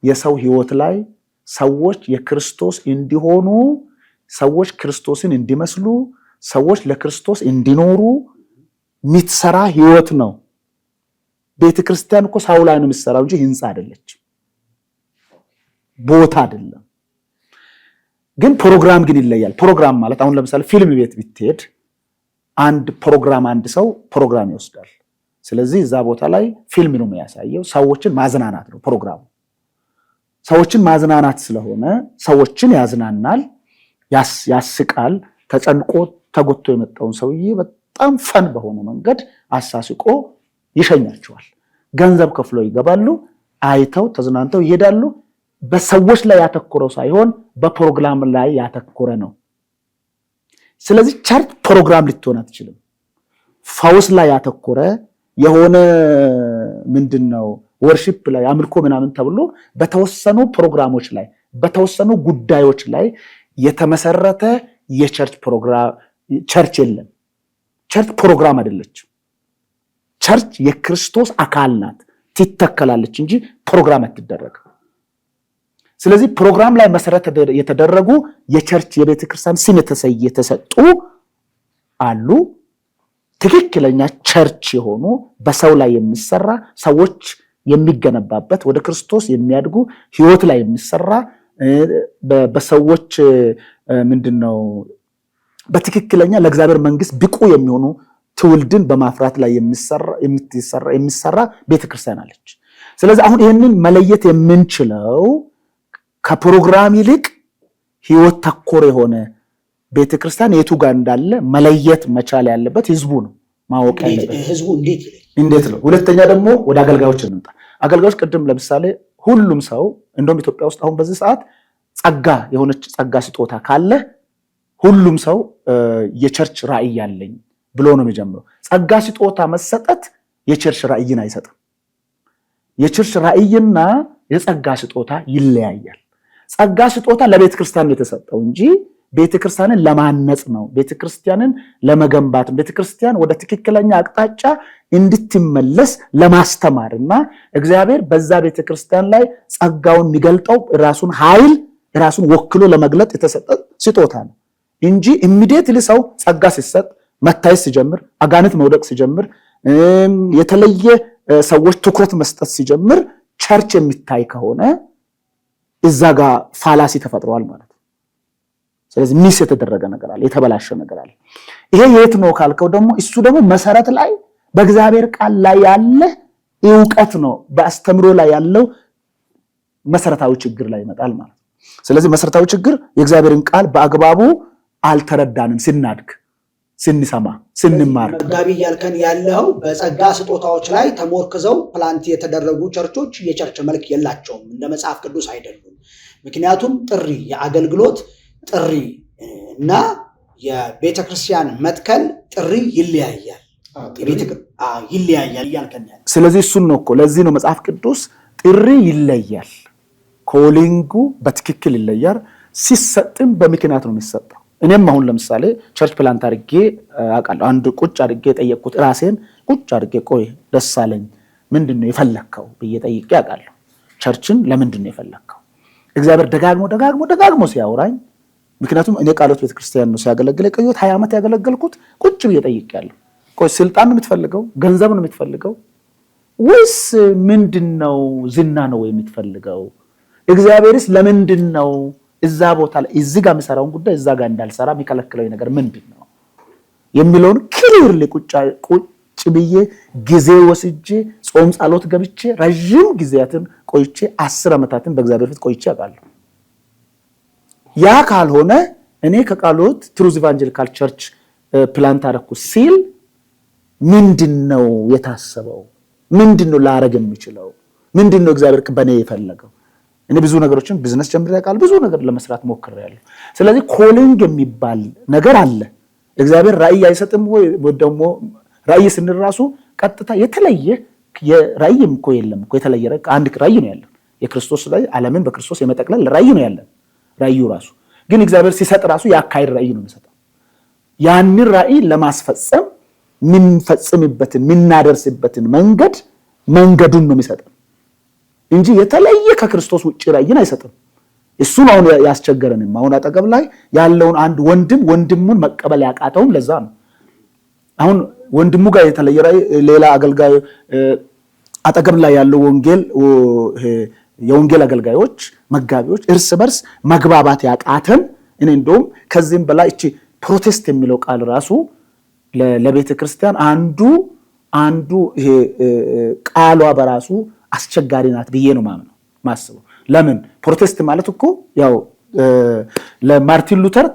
የሰው ህይወት ላይ ሰዎች የክርስቶስ እንዲሆኑ፣ ሰዎች ክርስቶስን እንዲመስሉ፣ ሰዎች ለክርስቶስ እንዲኖሩ የሚሰራ ህይወት ነው። ቤተክርስቲያን እኮ ሰው ላይ ነው የሚሰራው እንጂ ህንፃ አይደለችም፣ ቦታ አይደለም። ግን ፕሮግራም ግን ይለያል። ፕሮግራም ማለት አሁን ለምሳሌ ፊልም ቤት ብትሄድ አንድ ሰው ፕሮግራም ይወስዳል። ስለዚህ እዛ ቦታ ላይ ፊልም ነው የሚያሳየው። ሰዎችን ማዝናናት ነው ፕሮግራሙ። ሰዎችን ማዝናናት ስለሆነ ሰዎችን ያዝናናል፣ ያስቃል። ተጨንቆ ተጎቶ የመጣውን ሰውዬ በጣም ፈን በሆነ መንገድ አሳስቆ ይሸኛቸዋል። ገንዘብ ከፍለው ይገባሉ፣ አይተው ተዝናንተው ይሄዳሉ። በሰዎች ላይ ያተኮረው ሳይሆን በፕሮግራም ላይ ያተኮረ ነው። ስለዚህ ቸርች ፕሮግራም ልትሆን አትችልም። ፈውስ ላይ ያተኮረ የሆነ ምንድነው ወርሺፕ ላይ አምልኮ ምናምን ተብሎ በተወሰኑ ፕሮግራሞች ላይ በተወሰኑ ጉዳዮች ላይ የተመሰረተ የቸርች ፕሮግራም ቸርች የለም። ቸርች ፕሮግራም አይደለችም። ቸርች የክርስቶስ አካል ናት፣ ትተከላለች እንጂ ፕሮግራም አትደረግም። ስለዚህ ፕሮግራም ላይ መሰረት የተደረጉ የቸርች የቤተክርስቲያን ስም የተሰጡ አሉ። ትክክለኛ ቸርች የሆኑ በሰው ላይ የሚሰራ ሰዎች የሚገነባበት ወደ ክርስቶስ የሚያድጉ ህይወት ላይ የሚሰራ በሰዎች ምንድነው በትክክለኛ ለእግዚአብሔር መንግስት ብቁ የሚሆኑ ትውልድን በማፍራት ላይ የሚሰራ ቤተክርስቲያን አለች። ስለዚህ አሁን ይህንን መለየት የምንችለው ከፕሮግራም ይልቅ ህይወት ተኮር የሆነ ቤተክርስቲያን የቱ ጋር እንዳለ መለየት መቻል ያለበት ህዝቡ ነው፣ ማወቅ ያለበት ህዝቡ እንዴት ነው። ሁለተኛ ደግሞ ወደ አገልጋዮች እንምጣ። አገልጋዮች ቅድም ለምሳሌ ሁሉም ሰው እንደውም ኢትዮጵያ ውስጥ አሁን በዚህ ሰዓት የሆነች ጸጋ ስጦታ ካለ ሁሉም ሰው የቸርች ራዕይ ያለኝ ብሎ ነው የሚጀምረው። ጸጋ ስጦታ መሰጠት የቸርች ራዕይን አይሰጥም። የቸርች ራዕይና የጸጋ ስጦታ ይለያያል። ጸጋ ስጦታ ለቤተ ክርስቲያን የተሰጠው እንጂ ቤተክርስቲያንን ለማነጽ ነው፣ ቤተክርስቲያንን ለመገንባት፣ ቤተክርስቲያን ወደ ትክክለኛ አቅጣጫ እንድትመለስ ለማስተማርና እግዚአብሔር በዛ ቤተክርስቲያን ላይ ጸጋውን የሚገልጠው ራሱን ኃይል ራሱን ወክሎ ለመግለጥ የተሰጠ ስጦታ ነው እንጂ ኢሚዲየትሊ ሰው ጸጋ ሲሰጥ መታየት ሲጀምር፣ አጋንንት መውደቅ ሲጀምር፣ የተለየ ሰዎች ትኩረት መስጠት ሲጀምር ቸርች የሚታይ ከሆነ እዛ ጋር ፋላሲ ተፈጥሯል ማለት ነው። ስለዚህ ሚስ የተደረገ ነገር አለ፣ የተበላሸ ነገር አለ። ይሄ የት ነው ካልከው ደግሞ እሱ ደግሞ መሰረት ላይ በእግዚአብሔር ቃል ላይ ያለ ዕውቀት ነው። በአስተምሮ ላይ ያለው መሰረታዊ ችግር ላይ ይመጣል ማለት ነው። ስለዚህ መሰረታዊ ችግር የእግዚአብሔርን ቃል በአግባቡ አልተረዳንም። ስናድግ፣ ስንሰማ፣ ስንማር መጋቢ እያልከን ያለው በጸጋ ስጦታዎች ላይ ተሞርክዘው ፕላንት የተደረጉ ቸርቾች የቸርች መልክ የላቸውም፣ እንደ መጽሐፍ ቅዱስ አይደሉም። ምክንያቱም ጥሪ የአገልግሎት ጥሪ እና የቤተክርስቲያን መትከል ጥሪ ይለያያል እያልከን ያለው። ስለዚህ እሱን ነው እኮ ለዚህ ነው መጽሐፍ ቅዱስ ጥሪ ይለያል፣ ኮሊንጉ በትክክል ይለያል፣ ሲሰጥም በምክንያት ነው የሚሰጠው። እኔም አሁን ለምሳሌ ቸርች ፕላንት አድርጌ አውቃለሁ። አንድ ቁጭ አድርጌ የጠየቅኩት ራሴን ቁጭ አድርጌ ቆይ ደስ አለኝ ምንድን ነው የፈለግከው ብዬ ጠይቄ አውቃለሁ። ቸርችን ለምንድን ነው የፈለግከው? እግዚአብሔር ደጋግሞ ሲያወራኝ፣ ምክንያቱም እኔ ቃሎት ቤተክርስቲያን ነው ሲያገለግል የቆየሁት 20 ዓመት ያገለገልኩት። ቁጭ ብዬ ጠይቄያለሁ። ቆይ ስልጣን ነው የምትፈልገው? ገንዘብ ነው የምትፈልገው? ወይስ ምንድነው? ዝና ነው የምትፈልገው? እግዚአብሔርስ ለምንድነው እዛ ቦታ ላይ እዚህ ጋር የምሰራውን ጉዳይ እዛ ጋር እንዳልሰራ የሚከለክለው ነገር ምንድነው የሚለውን ክሊርሊ ቁጭ ብዬ ጊዜ ወስጄ ጾም ጸሎት ገብቼ ረጅም ጊዜያትን ቆይቼ 10 ዓመታትን በእግዚአብሔር ፊት ቆይቼ አውቃለሁ። ያ ካልሆነ እኔ ከቃሎት ትሩዝ ኢቫንጀሊካል ቸርች ፕላንት አደረኩ ሲል ምንድነው የታሰበው? ምንድነው ላረግ የሚችለው? ምንድነው እግዚአብሔር በኔ የፈለገው? እኔ ብዙ ነገሮችን ቢዝነስ ጀምሬ አውቃለሁ። ብዙ ነገር ለመስራት ሞክሬያለሁ። ስለዚህ ኮሊንግ የሚባል ነገር አለ። እግዚአብሔር ራእይ አይሰጥም ወይ? ደግሞ ራእይ ስንል ራሱ ቀጥታ የተለየ የራእይም እኮ የለም እኮ የተለየ አንድ ራእይ ነው ያለው። የክርስቶስ ራእይ ዓለምን በክርስቶስ የመጠቅለል ራእይ ነው ያለው። ራእዩ ራሱ ግን እግዚአብሔር ሲሰጥ ራሱ ያካይድ ራእይ ነው የሚሰጠው። ያንን ራእይ ለማስፈጸም ምንፈጽምበትን ምናደርስበትን መንገዱን ነው የሚሰጠው እንጂ የተለየ ከክርስቶስ ውጪ ራእይን አይሰጥም። እሱን አሁን ያስቸገረንም አሁን አጠገብ ላይ ያለውን አንድ ወንድሙን መቀበል ያቃተውም ለዛ ነው። አሁን ወንድሙ ጋር የተለየ ራእይ ሌላ አገልጋይ አጠገብ ላይ ያለው የወንጌል አገልጋዮች መጋቢዎች እርስ በርስ መግባባት ያቃተን እኔ እንደውም ከዚህም በላይ እቺ ፕሮቴስት የሚለው ቃል ራሱ ለቤተ ክርስቲያን አንዱ ይሄ ቃሏ በራሱ አስቸጋሪ ናት ብዬ ነው ማስበው። ለምን ፕሮቴስት ማለት እኮ ያው ለማርቲን ሉተር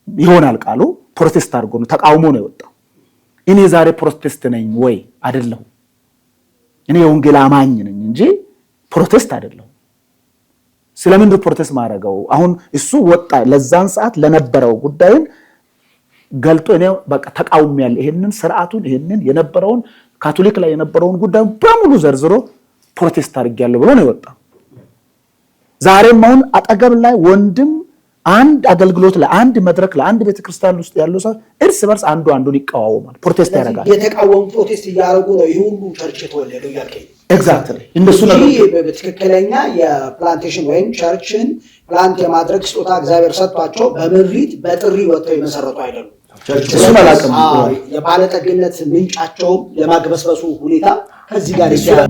ይሆናል ቃሉ ፕሮቴስት አድርጎ ነው ተቃውሞ ነው የወጣው። እኔ ዛሬ ፕሮቴስት ነኝ ወይ አይደለሁም? እኔ የወንጌል አማኝ ነኝ እንጂ ፕሮቴስት አይደለሁም። ስለምን ፕሮቴስት ማድረገው? አሁን እሱ ወጣ ለዛን ሰዓት ለነበረው ጉዳይን ገልጦ ነው በቃ ተቃውሚያለሁ፣ ይሄንን ስርዓቱን ይሄንን የነበረውን ካቶሊክ ላይ የነበረውን ጉዳይ በሙሉ ዘርዝሮ ፕሮቴስት አድርጌያለሁ ብሎ ነው የወጣው። ዛሬም አሁን አጠገብ ላይ ወንድም አንድ አገልግሎት ላይ አንድ መድረክ ላይ አንድ ቤተክርስቲያን ውስጥ ያለው ሰው እርስ በርስ አንዱን ይቃወማል፣ ፕሮቴስት ያደርጋል። የተቃወሙ ፕሮቴስት እያደረጉ ነው ይሄ ሁሉ ቸርች የተወለደው ያልከኝ ኤግዛክትሊ እንደሱ ነው። በትክክለኛ የፕላንቴሽን ወይም ቸርችን ፕላንት የማድረግ ስጦታ እግዚአብሔር ሰጥቷቸው በምሪት በጥሪ ወጥተው የመሰረቱ አይደሉም። እሱ መላቀም የባለጠግነት ምንጫቸውም የማግበስበሱ ሁኔታ ከዚህ ጋር ይችላል።